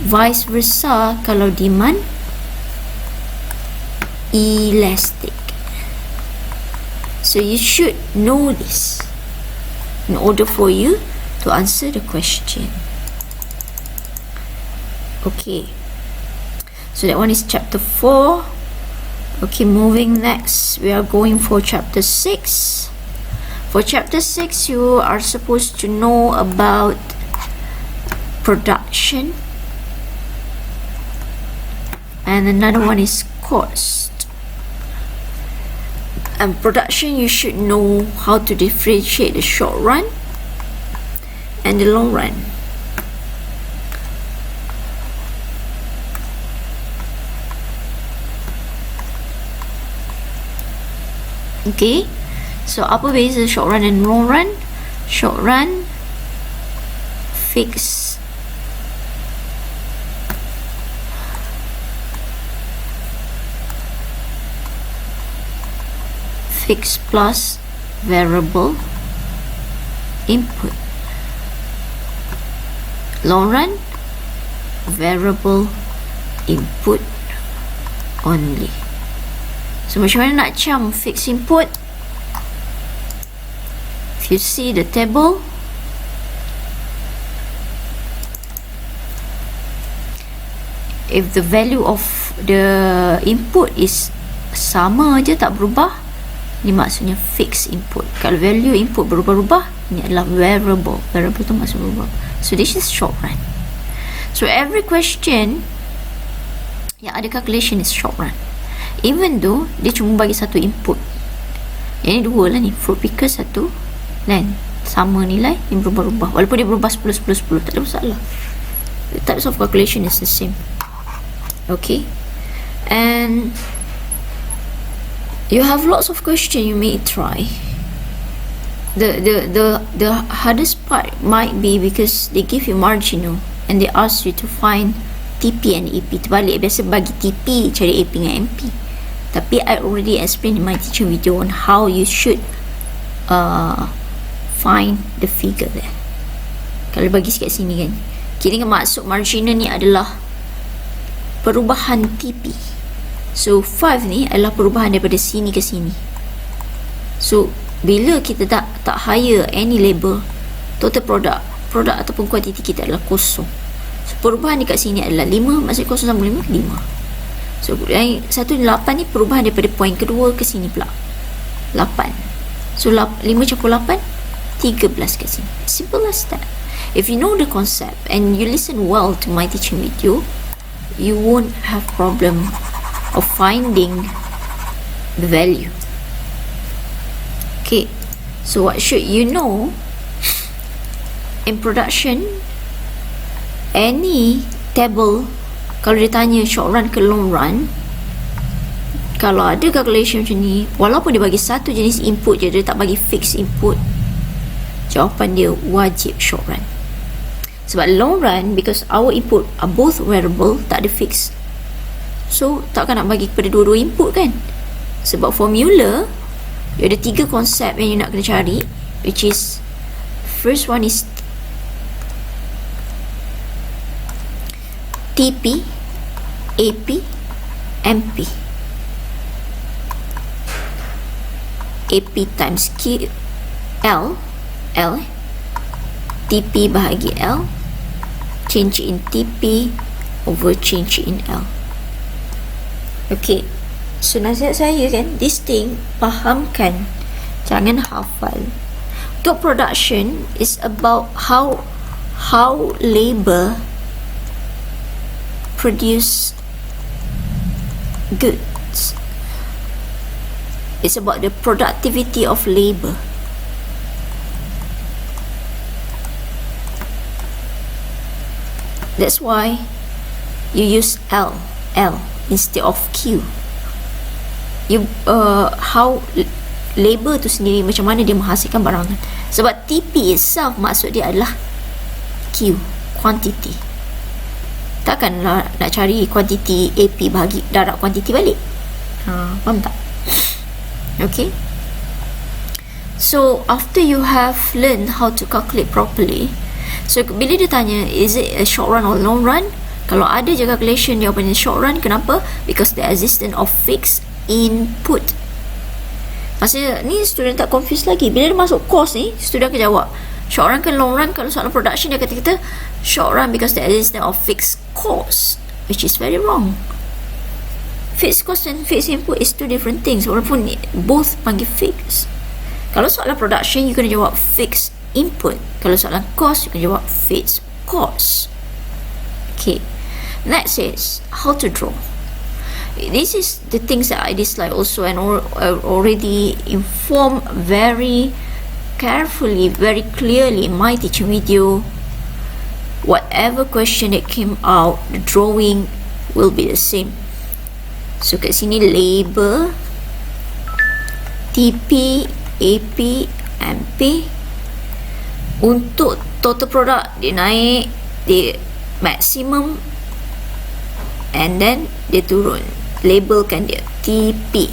Vice versa kalau demand elastic. So you should know this in order for you to answer the question. Okay, so that one is chapter 4. Okay, moving next, we are going for chapter 6. For chapter 6, you are supposed to know about production, and another one is cost. And production, you should know how to differentiate the short run and the long run. Okay, so apa beza short run and long run? Short run, fixed plus variable input. Long run, variable input only. So macam mana nak cam fixed input? If you see the table, if the value of the input is sama aja, tak berubah, ni maksudnya fixed input. Kalau value input berubah-ubah, ni adalah variable. Variable tu maksud berubah. So this is short run. So every question yang ada calculation is short run, even though dia cuma bagi satu input. Yang ni dua lah ni, fruit picker satu, dan sama nilai, ni berubah-ubah. Walaupun dia berubah 10, 10, 10, tak ada masalah. The types of calculation is the same. Okay, and you have lots of questions you may try. The hardest part might be because they give you marginal and they ask you to find TP and AP. Terbalik, biasa bagi TP cari AP dengan MP. Tapi I already explained in my teaching video on how you should find the figure there. Kalau bagi sikit sini kan, kira maksud marginal ni adalah perubahan TP. So 5 ni adalah perubahan daripada sini ke sini. So bila kita tak hire any label, total produk ataupun kuantiti kita adalah kosong. So perubahan dekat sini adalah 5, maksud kosong sama 5, 5. So yang 18 ni perubahan daripada poin kedua ke sini pula, 8. So 5 campur 8, 13 kat sini. Simple as that. If you know the concept and you listen well to my teaching video, you won't have problem of finding the value. Okay, so what should you know? In production, any table, kalau dia tanya short run ke long run, kalau ada calculation macam ni, walaupun dia bagi satu jenis input je, dia tak bagi fixed input, jawapan dia wajib short run. Sebab long run, because our input are both variable, tak ada fixed, so takkan nak bagi kepada dua-dua input kan. Sebab formula dia ada 3 konsep yang you nak kena cari, which is first one is TP, AP, MP. AP times Q, L, TP bahagi L, change in TP over change in L. Okay, so nasihat saya kan, this thing fahamkan, jangan hafal. Untuk production is about how labor produce goods. It's about the productivity of labor. That's why you use L instead of Q. You how labor tu sendiri, macam mana dia menghasilkan barangan. Sebab TP itself maksud dia adalah Q, quantity. Takkanlah nak cari quantity AP bahagi darab quantity balik. Faham tak? Okay, so after you have learned how to calculate properly, so bila dia tanya is it a short run or long run, kalau ada je calculation jawapannya short run. Kenapa? Because the existence of fixed input. Maksudnya ni student tak confused lagi. Bila dia masuk course ni, student akan jawab short run ke long run. Kalau soalan production dia kata kita short run because the existence of fixed cost, which is very wrong. Fixed cost and fixed input is two different things, walaupun both panggil fixed. Kalau soalan production, you kena jawab fixed input. Kalau soalan cost, you kena jawab fixed cost. Okay, next is how to draw. This is the things that I dislike also, and already informed very carefully, very clearly in my teaching video. Whatever question that came out, the drawing will be the same. So kat sini labor, TP, AP, MP. Untuk total product, dia naik, dia maximum, and then dia turun. Labelkan dia TP.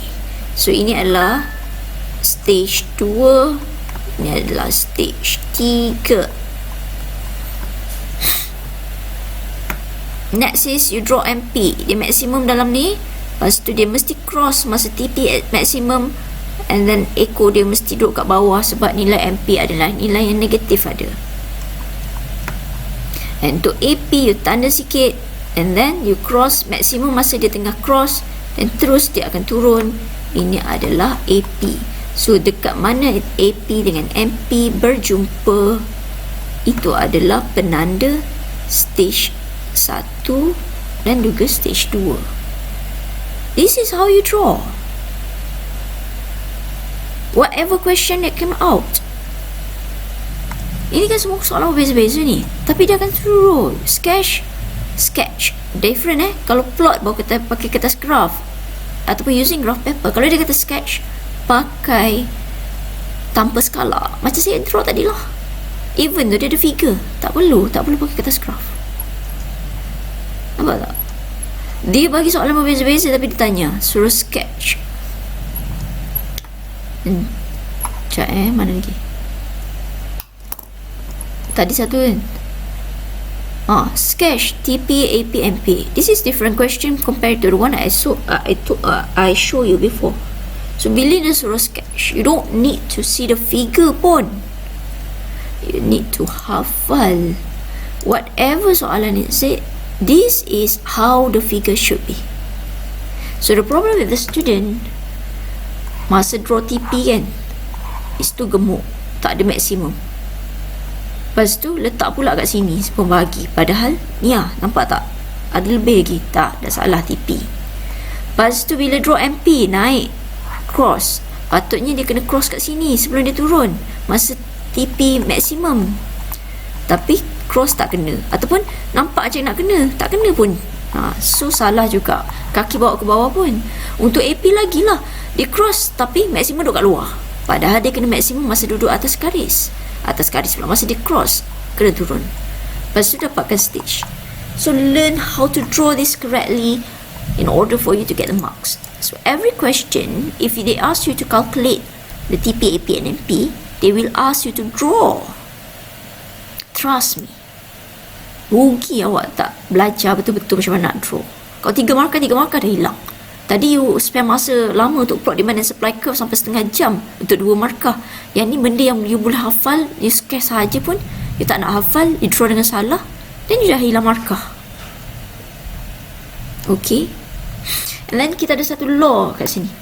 So ini adalah stage 2, ini adalah stage 3. Next is you draw MP. Dia maksimum dalam ni, lepas tu dia mesti cross masa TP at maximum, and then echo dia mesti duduk kat bawah sebab nilai MP adalah nilai yang negatif ada. And untuk AP you tanda sikit, and then you cross maksimum masa dia tengah cross, dan terus dia akan turun. Ini adalah AP. So dekat mana AP dengan MP berjumpa, itu adalah penanda stage 1 dan juga stage 2. This is how you draw. Whatever question that came out. Ini kan semua soalan beza-beza ni, tapi dia akan draw. Sketch different kalau plot baru kita pakai kertas graph ataupun using graph paper. Kalau dia kata sketch pakai tanpa skala, macam saya draw tadi lah, even though dia ada figure, tak perlu pakai kertas graph. Nampak tak? Dia bagi soalan berbeza-beza tapi dia tanya, suruh sketch. Sekejap mana lagi? Tadi satu kan? Sketch TP, AP, MP. This is different question compared to the one I show you before. So bila dia suruh sketch, you don't need to see the figure pun. You need to hafal whatever soalan it said. This is how the figure should be. So the problem with the student, masa draw TP kan, is tu gemuk, tak ada maksimum. Lepas tu letak pula kat sini pembagi. Padahal ni nampak tak? Ada lebih lagi. Tak, dah salah TP. Lepas tu bila draw MP naik cross, patutnya dia kena cross kat sini sebelum dia turun masa TP maksimum. Tapi cross tak kena, ataupun nampak macam nak kena, tak kena pun. So salah juga. Kaki bawa ke bawah pun. Untuk AP lagi lah, dia cross tapi maksimum duduk kat luar, padahal dia kena maksimum masa duduk atas garis pula. Masa dia cross kena turun. Lepas tu dapatkan stage. So learn how to draw this correctly in order for you to get the marks. So every question, if they ask you to calculate the TP, AP and MP, they will ask you to draw. Trust me, rugi awak tak belajar betul-betul macam mana nak draw. Kalau 3 markah dah hilang. Tadi you spend masa lama untuk plot demand and supply curve sampai setengah jam untuk 2 markah. Yang ni benda yang you boleh hafal, you sketch sahaja pun you tak nak hafal, you draw dengan salah, then you dah hilang markah. Okay, and then kita ada satu law kat sini,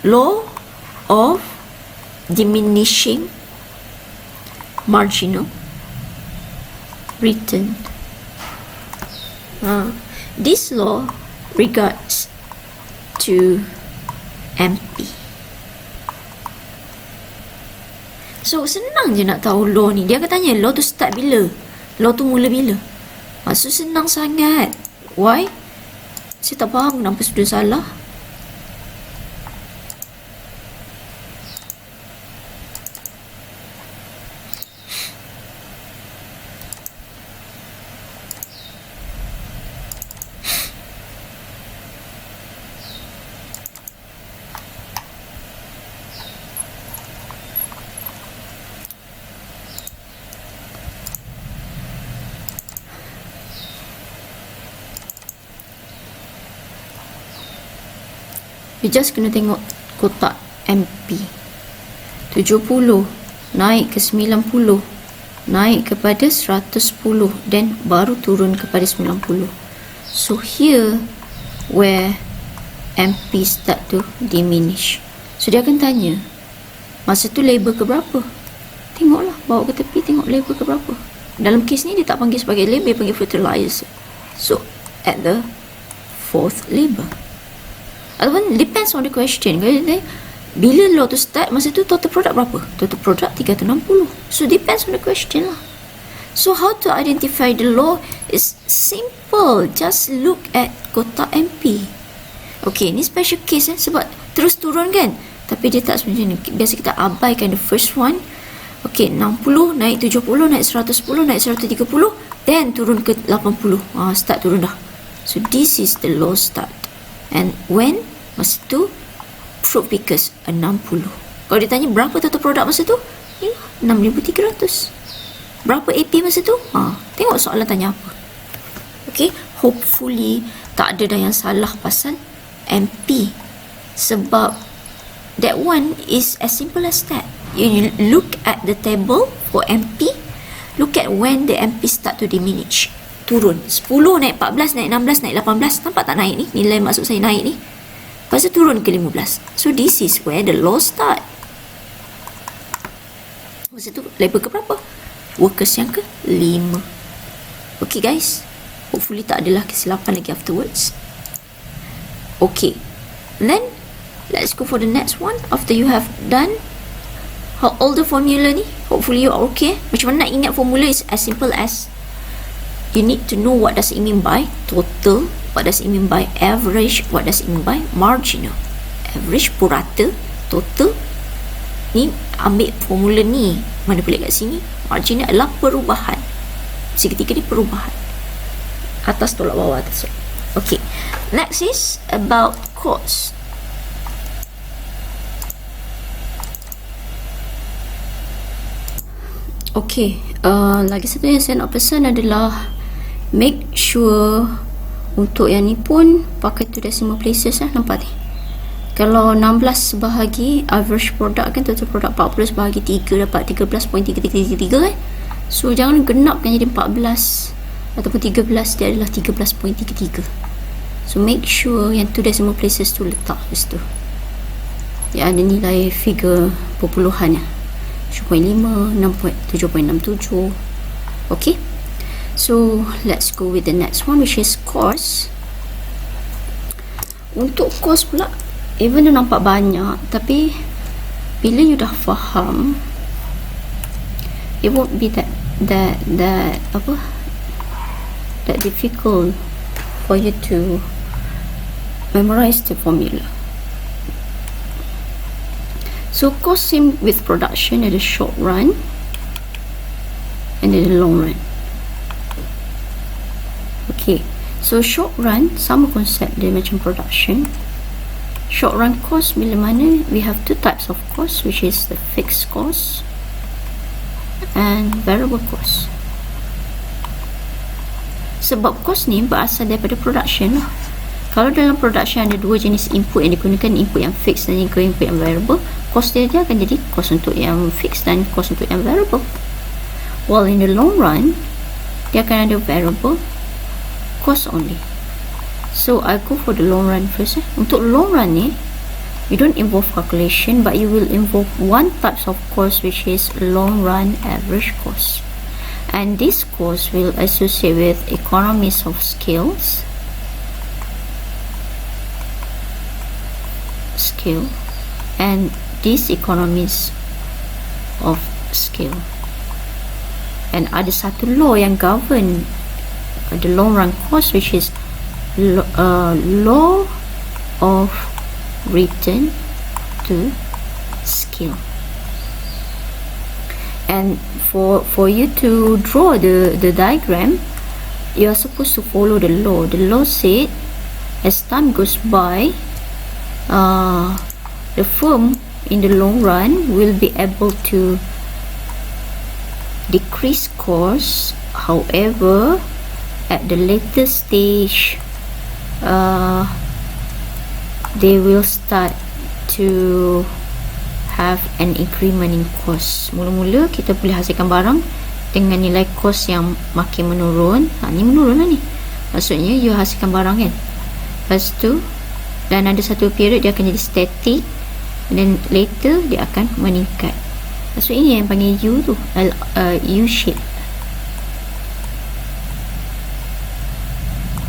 law of diminishing marginal return. This law regards to MP. So senang je nak tahu law ni. Dia akan tanya law tu start bila, law tu mula bila. Maksud senang sangat. Why? Saya tak faham kenapa student salah. You just kena tengok kotak MP. 70 naik ke 90, naik kepada 110, dan baru turun kepada 90. So here where MP start to diminish. So dia akan tanya, masa tu label ke berapa? Tengoklah, bawa ke tepi, tengok label ke berapa. Dalam kes ni dia tak panggil sebagai label, dia panggil fertilizer. So at the 4th label. Ataupun depends on the question. Bila law tu start, masa tu total product berapa? Total product 360. So depends on the question lah. So how to identify the law is simple. Just look at kotak MP. Okay, ni special case sebab terus turun kan, tapi dia tak macam ni. Biasa kita abaikan the first one. Okay, 60 naik 70, naik 110, naik 130, then turun ke 80. Start turun dah. So this is the law start. And when? Masa tu fruit pickers 60. Kalau dia tanya berapa total produk masa tu, 6,300. Berapa AP masa tu? Tengok soalan tanya apa. Okay, hopefully tak ada dah yang salah pasal MP. Sebab that one is as simple as that. You look at the table for MP, look at when the MP start to diminish. Turun 10, naik 14, naik 16, naik 18. Nampak tak naik ni? Nilai maksud saya naik ni. Lepas tu turun ke 15. So this is where the law start. Masa tu label ke berapa? Workers yang ke 5. Okay guys, hopefully tak adalah kesilapan lagi afterwards. Okay, then let's go for the next one. After you have done all the formula ni, hopefully you are okay. Macam mana nak ingat formula is as simple as you need to know what does it mean by total, what does it mean by average, what does it mean by marginal. Average, purata, total. Ni ambil formula ni, mana boleh kat sini. Marginal adalah perubahan. Seketika ni perubahan. Atas tolak bawah, atas. Okay, next is about cost. Okay, lagi satu yang saya nak pesan adalah make sure untuk yang ni pun pakai tu decimal places lah, nampak ni. Kalau 16 bahagi average product kan, total product 40 bahagi 3 dapat 13.3333 kan. So jangan genapkan jadi 14 ataupun 13, dia adalah 13.33. So make sure yang tu decimal places tu letak di situ. Dia ada nilai figure perpuluhannya. 7.5, 7.67. Okay. So let's go with the next one, which is cost. Untuk cost pula, even dia nampak banyak, tapi bila you dah faham, it won't be that difficult for you to memorize the formula. So cost same with production in the short run and in the long run. Okay, so short run sama konsep dia macam production. Short run cost bila mana we have two types of cost, which is the fixed cost and variable cost. Sebab cost ni berasal daripada production lah. Kalau dalam production ada dua jenis input yang digunakan, input yang fixed dan input yang variable, cost dia akan jadi cost untuk yang fixed dan cost untuk yang variable. While in the long run, dia akan ada variable cost only. So I go for the long run first. Untuk long run ni, you don't involve calculation, but you will involve one type of cost, which is long run average cost. And this cost will associate with economies of scale, and these economies of scale. And ada satu law yang govern the long run cost, which is law of return to scale. And for you to draw the diagram, you are supposed to follow the law. The law said, as time goes by, the firm in the long run will be able to decrease costs. However, at the later stage, they will start to have an increment in cost. Mula-mula kita boleh hasilkan barang dengan nilai kos yang makin menurun. Ni menurun lah ni. Maksudnya you hasilkan barang kan. Lepas tu, dan ada satu period dia akan jadi static, dan later dia akan meningkat. Maksud ini yang panggil U tu, U shape,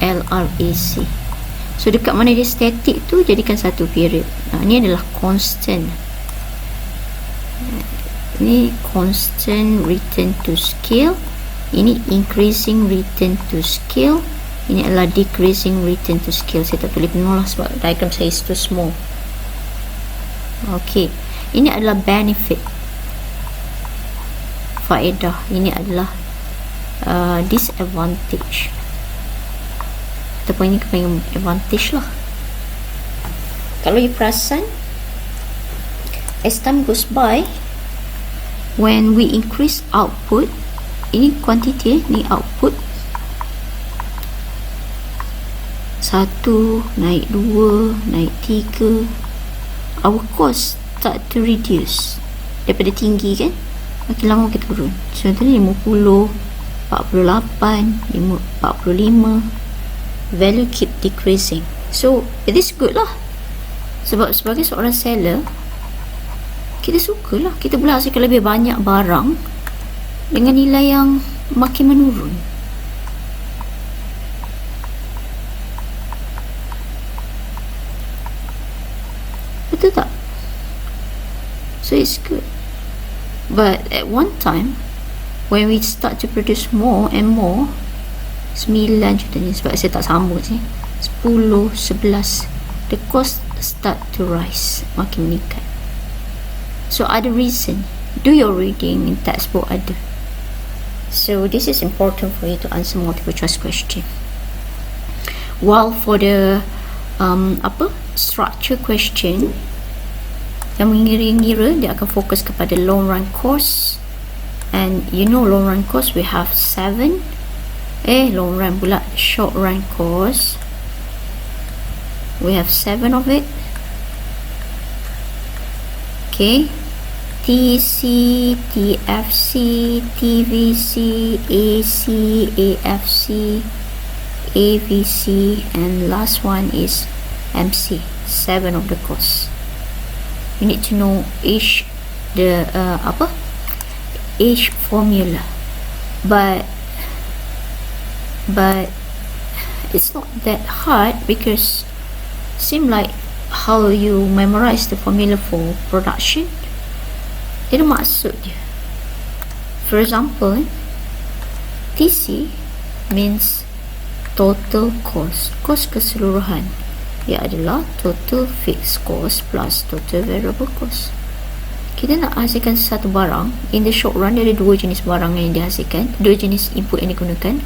LRAC. So dekat mana dia static tu, jadikan satu period. Ni adalah constant. Ini constant return to scale, ini increasing return to scale, ini adalah decreasing return to scale. Saya tak boleh penuh lah sebab diagram saya is too small. Ok, ini adalah benefit, faedah. Ini adalah disadvantage, ataupun ini kepanggil advantage lah. Kalau you perasan, as time goes by, when we increase output, ini quantity, ni output, 1 naik 2 naik 3, our cost start to reduce. Daripada tinggi kan, makin lama makin turun. Contohnya 50, 48, 45, value keep decreasing. So it is good lah, sebab sebagai seorang seller, kita sukalah kita boleh hasilkan lebih banyak barang dengan nilai yang makin menurun. Betul tak? So it's good. But at one time, when we start to produce more and more, 9 contohnya, sebab saya tak sambung sih, 10, 11, the cost start to rise, makin meningkat. So ada reason. Do your reading in textbook ada. So this is important for you to answer multiple choice question. While for the structure question yang mengira-ngira, dia akan fokus kepada long run cost, and you know long run cost we have 7 long run pula, short run cost we have 7 of it. Okay, TC, TFC, TVC, AC, AFC, AVC, and last one is MC. 7 of the costs. You need to know each each formula, but it's not that hard, because seem like how you memorize the formula for production, itu maksud dia. For example, TC means total cost keseluruhan. Ia adalah total fixed cost plus total variable cost. Kita nak hasilkan satu barang, in the short run dia ada 2 jenis barang yang dihasilkan, 2 jenis input yang digunakan.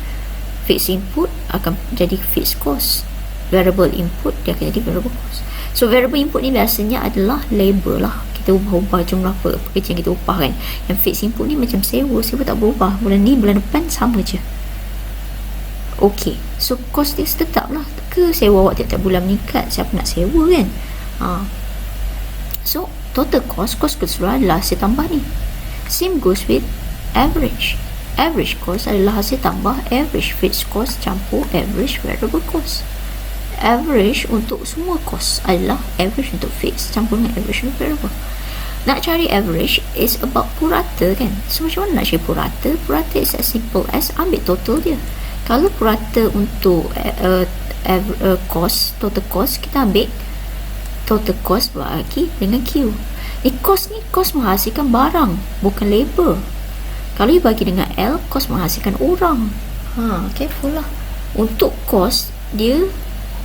Fixed input akan jadi fixed cost, variable input dia akan jadi variable cost. So variable input ni biasanya adalah labor lah, kita ubah jumlah pekerja yang kita upah kan. Yang fixed input ni macam sewa tak berubah, bulan ni bulan depan sama je. Okay, so cost dia tetap lah ke sewa awak tiap-tiap bulan meningkat, siapa nak sewa kan. So total cost keseluruhan adalah hasil tambah ni. Same goes with average. Average cost adalah hasil tambah average fixed cost campur average variable cost. Average untuk semua cost adalah average untuk fixed campur dengan average untuk variable. Nak cari average is about purata kan. So macam mana nak cari purata? Purata is as simple as ambil total dia. Kalau purata untuk cost, total cost, kita ambil total cost bagi dengan Q. Ni cost menghasilkan barang, bukan labor. Kalau you bagi dengan L, cost menghasilkan orang. Careful lah. Untuk cost, dia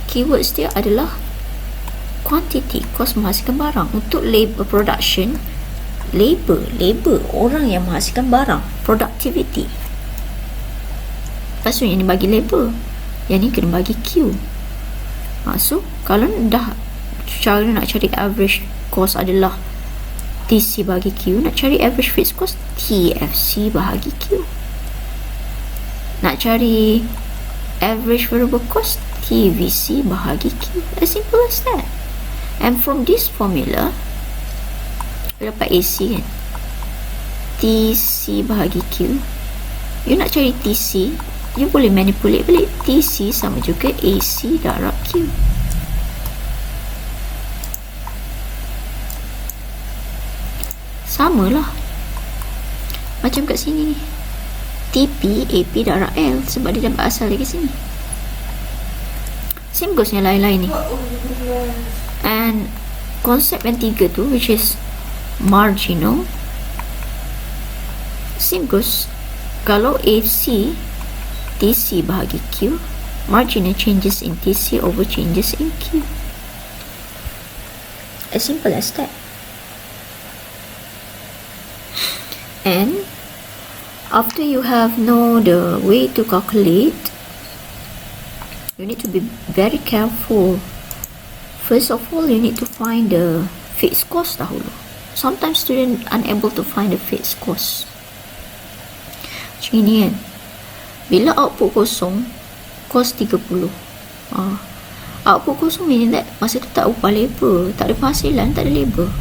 keywords dia adalah quantity, cost menghasilkan barang. Untuk labor production, labor orang yang menghasilkan barang, productivity. Lepas tu yang ni bagi labor, yang ni kena bagi Q. So kalau dah cara nak cari average cost adalah TC bagi Q, nak cari average fixed cost TFC bahagi Q. Nak cari average variable cost TVC bahagi Q. As simple as that. And from this formula dapat AC kan, TC bahagi Q. You nak cari TC, you boleh manipulate balik. TC sama juga AC darab Q. Sama lah macam kat sini ni, TP AP darab L, sebab dia dapat asal dari sini. Same goes yang lain-lain ni. And konsep yang 3 tu, which is marginal, same goes. Kalau AC TC bahagi Q, marginal changes in TC over changes in Q. As simple as that. And after you have know the way to calculate, you need to be very careful. First of all, you need to find the fixed cost dahulu. Sometimes student unable to find the fixed cost. Macam ni kan, bila output kosong, cost 30. Output kosong meaning that masa tu tak upah labor, tak ada penghasilan, tak ada labor.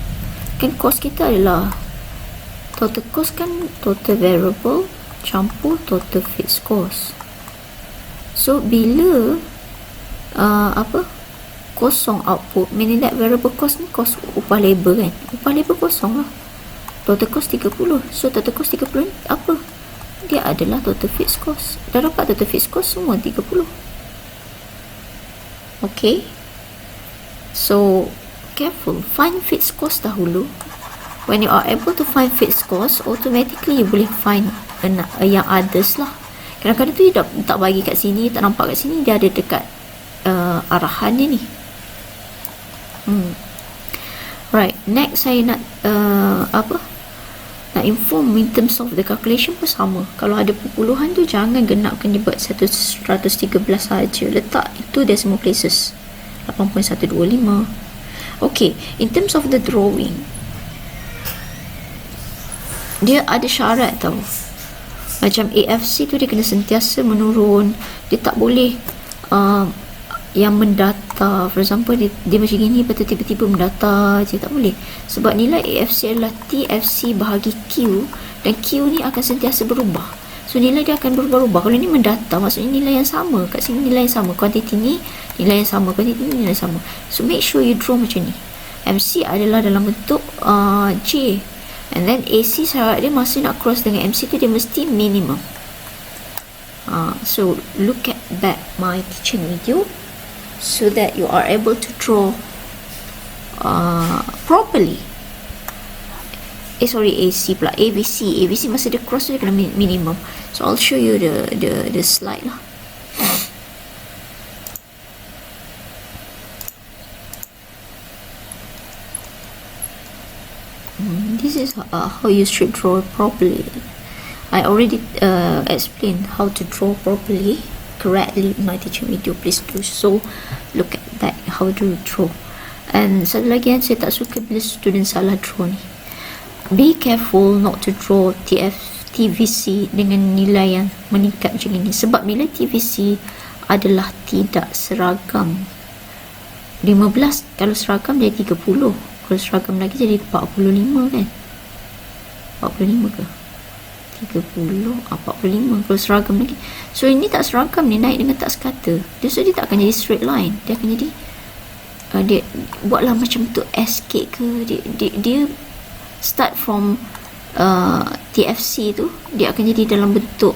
Kan cost kita adalah total cost kan total variable campur total fixed cost. So bila kosong output, meaning that variable cost ni cost upah labor kan, upah labor kosong lah, total cost 30. So total cost 30 ni apa? Dia adalah total fixed cost. Dah dapat total fixed cost semua 30. Okay, so careful, find fixed cost dahulu. When you are able to find fixed cost, automatically you boleh find yang others lah. Kadang-kadang tu you tak bagi kat sini, tak nampak kat sini, dia ada dekat arahan dia ni. Right, next saya nak nak inform in terms of the calculation pun sama. Kalau ada perpuluhan tu jangan genapkan dia buat 113 saja, letak itu decimal places 8.125. Okay, in terms of the drawing, dia ada syarat tau. Macam AFC tu dia kena sentiasa menurun, dia tak boleh yang mendata. For example, dia macam gini, lepas tu tiba-tiba mendata je, tak boleh. Sebab nilai AFC adalah TFC bahagi Q, dan Q ni akan sentiasa berubah. So nilai dia akan berubah-ubah. Kalau ni mendata, maksudnya nilai yang sama. Kat sini nilai yang sama, kuantiti ni nilai yang sama, kuantiti ni nilai yang sama. So make sure you draw macam ni. MC adalah dalam bentuk J, and then AC syarat dia masa nak cross dengan MC tu dia mesti minimum. So look at back my teaching video so that you are able to draw properly. AC pula, AVC masa dia cross tu dia kena minimum. So I'll show you the slide lah. This is how you should draw properly. I already explained how to draw properly, correctly in my teaching video. Please do so. Look at that, how to draw. And satu lagi yang saya tak suka bila student salah draw ni. Be careful not to draw TVC dengan nilai yang meningkat macam ini. Sebab nilai TVC adalah tidak seragam. 15 kalau seragam dia 30. Kalau seragam lagi jadi 45 kan? 45 ke? 30, 45 kalau seragam lagi. So ini tak seragam ni, naik dengan tak sekata. Dia tak akan jadi straight line. Dia akan jadi dia buatlah macam bentuk S-cake ke. Dia start from TFC tu, dia akan jadi dalam bentuk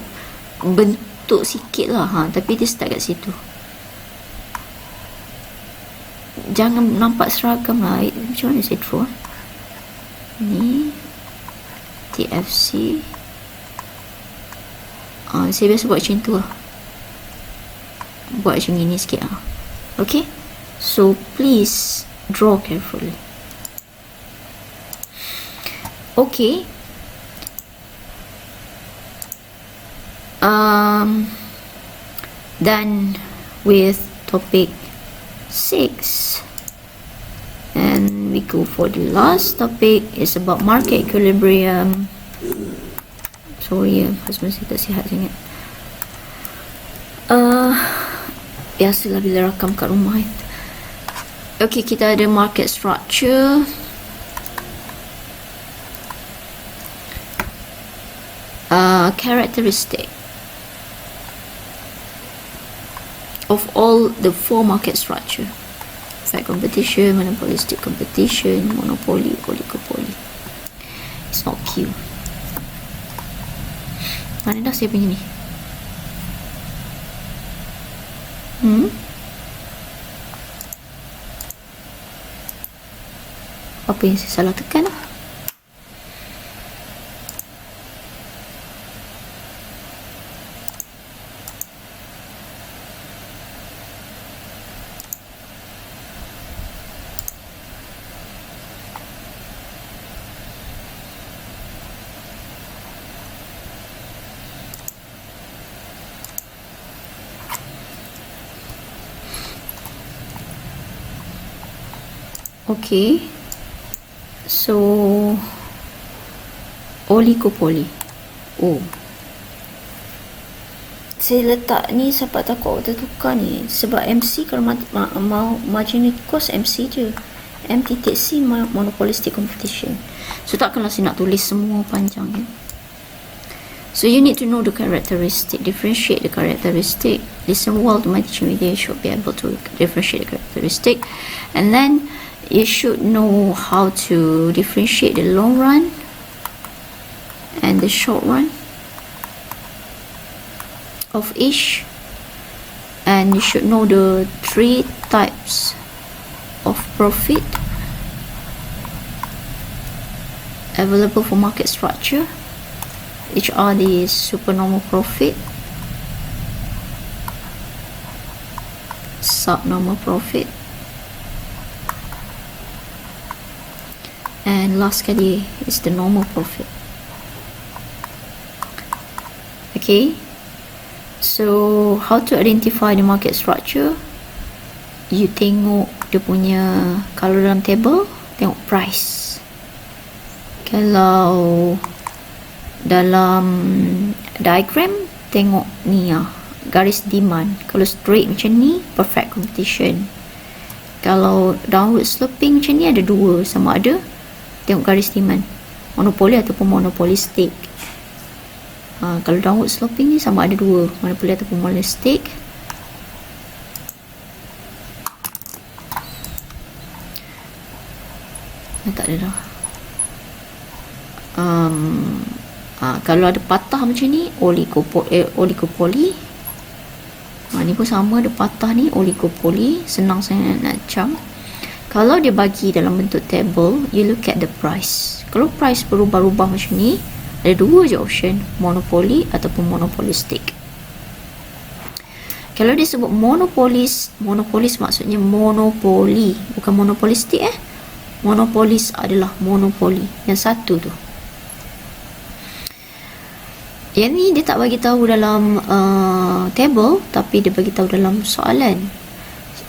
sikit lah. Tapi dia start kat situ. Jangan nampak seragam lah. Macam mana saya draw? Ni TFC. Saya biasa buat macam tu lah. Buat macam ni sikit lah. Okay, so please draw carefully. Okay, done with topic 6, and we go for the last topic. Is about market equilibrium. Sorry, husband saya tak sihat sangat. Biasalah bila rakam kat rumah. Okay, kita ada market structure. Characteristic of all the 4 market structure: fair competition, monopolistic competition, monopoly, oligopoly. It's not Q. Mana dah saya punya ni? Apa yang saya salah tekan lah? Okay, so oligopoly. Saya letak ni sebab takut tertukar ni. Sebab MC kalau mau margin cost MC je, M.C monopolistic competition. So takkanlah saya nak tulis semua panjang ya. So you need to know the characteristic, differentiate the characteristic. Listen well to my teaching video, you should be able to differentiate the characteristic. And then you should know how to differentiate the long run and the short run of each, and you should know the 3 types of profit available for market structure, which are the supernormal profit, subnormal profit, and last sekali is the normal profit. Okay, so how to identify the market structure? You tengok dia punya, kalau dalam table tengok price, kalau dalam diagram tengok ni garis demand. Kalau straight macam ni, perfect competition. Kalau downward sloping macam ni, ada dua, sama ada tengok garis demand, monopoly ataupun monopolistic. Kalau downward sloping ni sama ada dua, monopoly ataupun monopolistic. Tak ada dah. Kalau ada patah macam ni, oligopoly. Ni pun sama, ada patah ni, oligopoly. Senang sangat nak cam. Kalau dia bagi dalam bentuk table, you look at the price. Kalau price berubah-ubah macam ni, ada dua je option, monopoly ataupun monopolistic. Kalau dia sebut monopolis maksudnya monopoli, bukan monopolistic. Monopolis adalah monopoli, yang satu tu. Yang ni dia tak bagi tahu dalam table, tapi dia bagi tahu dalam soalan.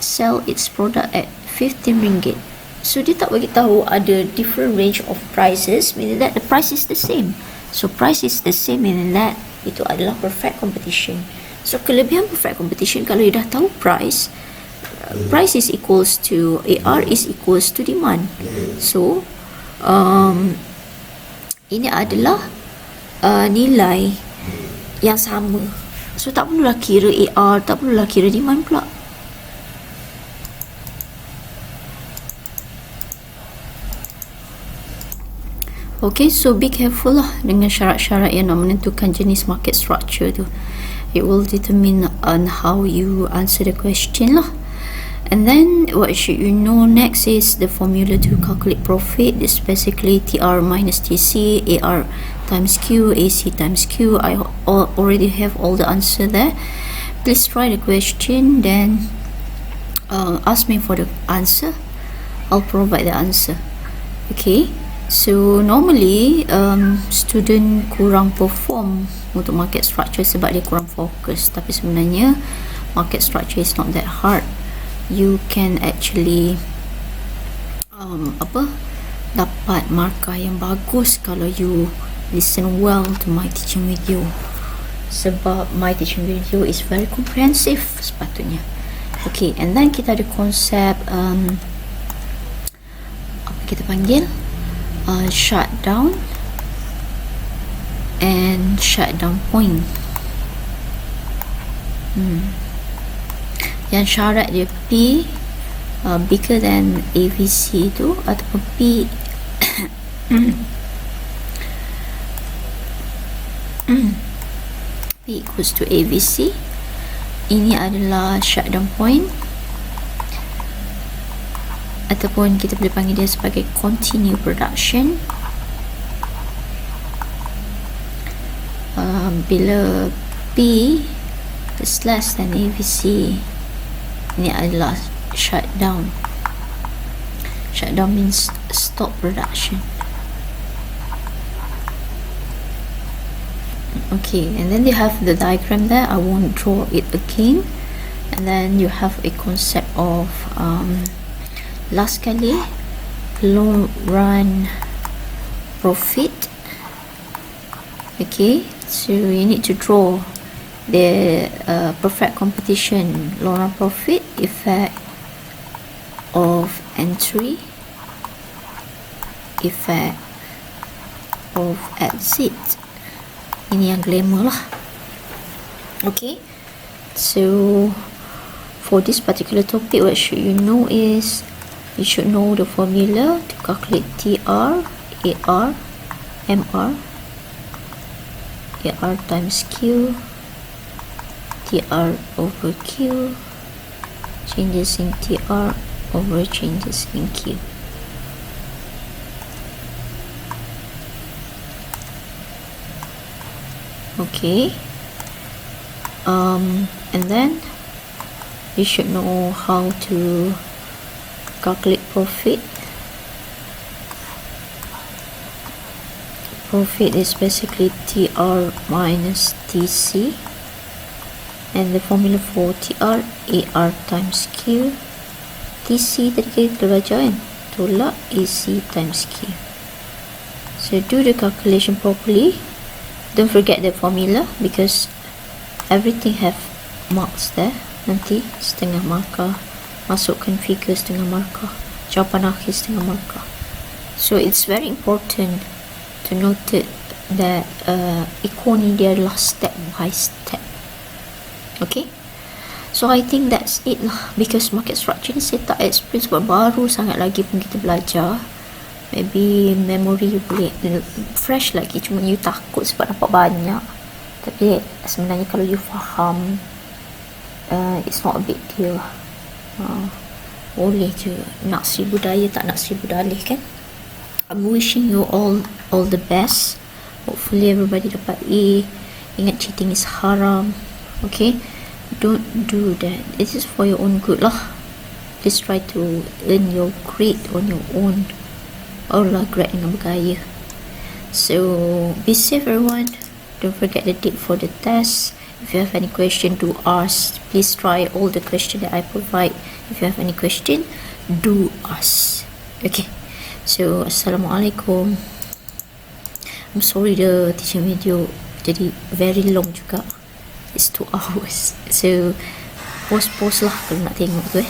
Sell its product at 15 ringgit. So dia tak bagi tahu ada different range of prices, meaning that the price is the same. So price is the same, meaning that itu adalah perfect competition. So kelebihan perfect competition, kalau you dah tahu price is equals to AR is equals to demand. So ini adalah nilai yang sama. So tak perlulah kira AR, tak perlulah kira demand pula. Okay, so be careful lah dengan syarat-syarat yang nak menentukan jenis market structure tu. It will determine on how you answer the question lah. And then what should you know next is the formula to calculate profit. It's basically TR minus TC, AR times Q, AC times Q. I already have all the answer there. Please try the question, then ask me for the answer. I'll provide the answer. Okay, so normally student kurang perform untuk market structure sebab dia kurang fokus, tapi sebenarnya market structure is not that hard. You can actually dapat markah yang bagus kalau you listen well to my teaching video, sebab my teaching video is very comprehensive sepatutnya. Okay, and then kita ada konsep apa kita panggil shutdown and shutdown point. Yang syarat dia P bigger than AVC tu, ataupun P P equals to AVC. Ini adalah shutdown point, ataupun kita boleh panggil dia sebagai continue production. Bila P is less than AVC, ini adalah shutdown. Shutdown means stop production. Okay, and then you have the diagram there. I won't draw it again. And then you have a concept of last kali long run profit. Okay, so you need to draw the perfect competition long run profit, effect of entry, effect of exit. Ini yang glamour lah. Okay, so for this particular topic, what should you know is you should know the formula to calculate TR, AR, MR, AR times Q, TR over Q, changes in TR over changes in Q. Okay, and then you should know how to calculate profit profit is basically TR minus TC, and the formula for TR AR times Q, TC tadi kita baca kan, tolak AC times Q. So do the calculation properly. Don't forget the formula because everything have marks there. Nanti setengah markah, masukkan figure setengah markah, jawapan akhir setengah markah. So it's very important to note that eco ni dia adalah step by step. Okay, so I think that's it lah, because market structure ni saya tak experience, sebab baru sangat lagi pun kita belajar. Maybe memory boleh fresh lagi, cuma you takut sebab nampak banyak. Tapi sebenarnya kalau you faham, it's not a big deal. Boleh je, nak 1000 daya tak nak 1000 dalih kan. I'm wishing you all the best. Hopefully everybody dapat A. Ingat cheating is haram. Okay, don't do that. This is for your own good lah. Please try to earn your grade on your own. Allah grade dengan bergaya. So be safe everyone. Don't forget the date for the test. If you have any question, do ask. Please try all the question that I provide. If you have any question, do ask. Okay, so Assalamualaikum. I'm sorry the teaching video jadi very long juga. It's 2 hours. So post lah kalau nak tengok tu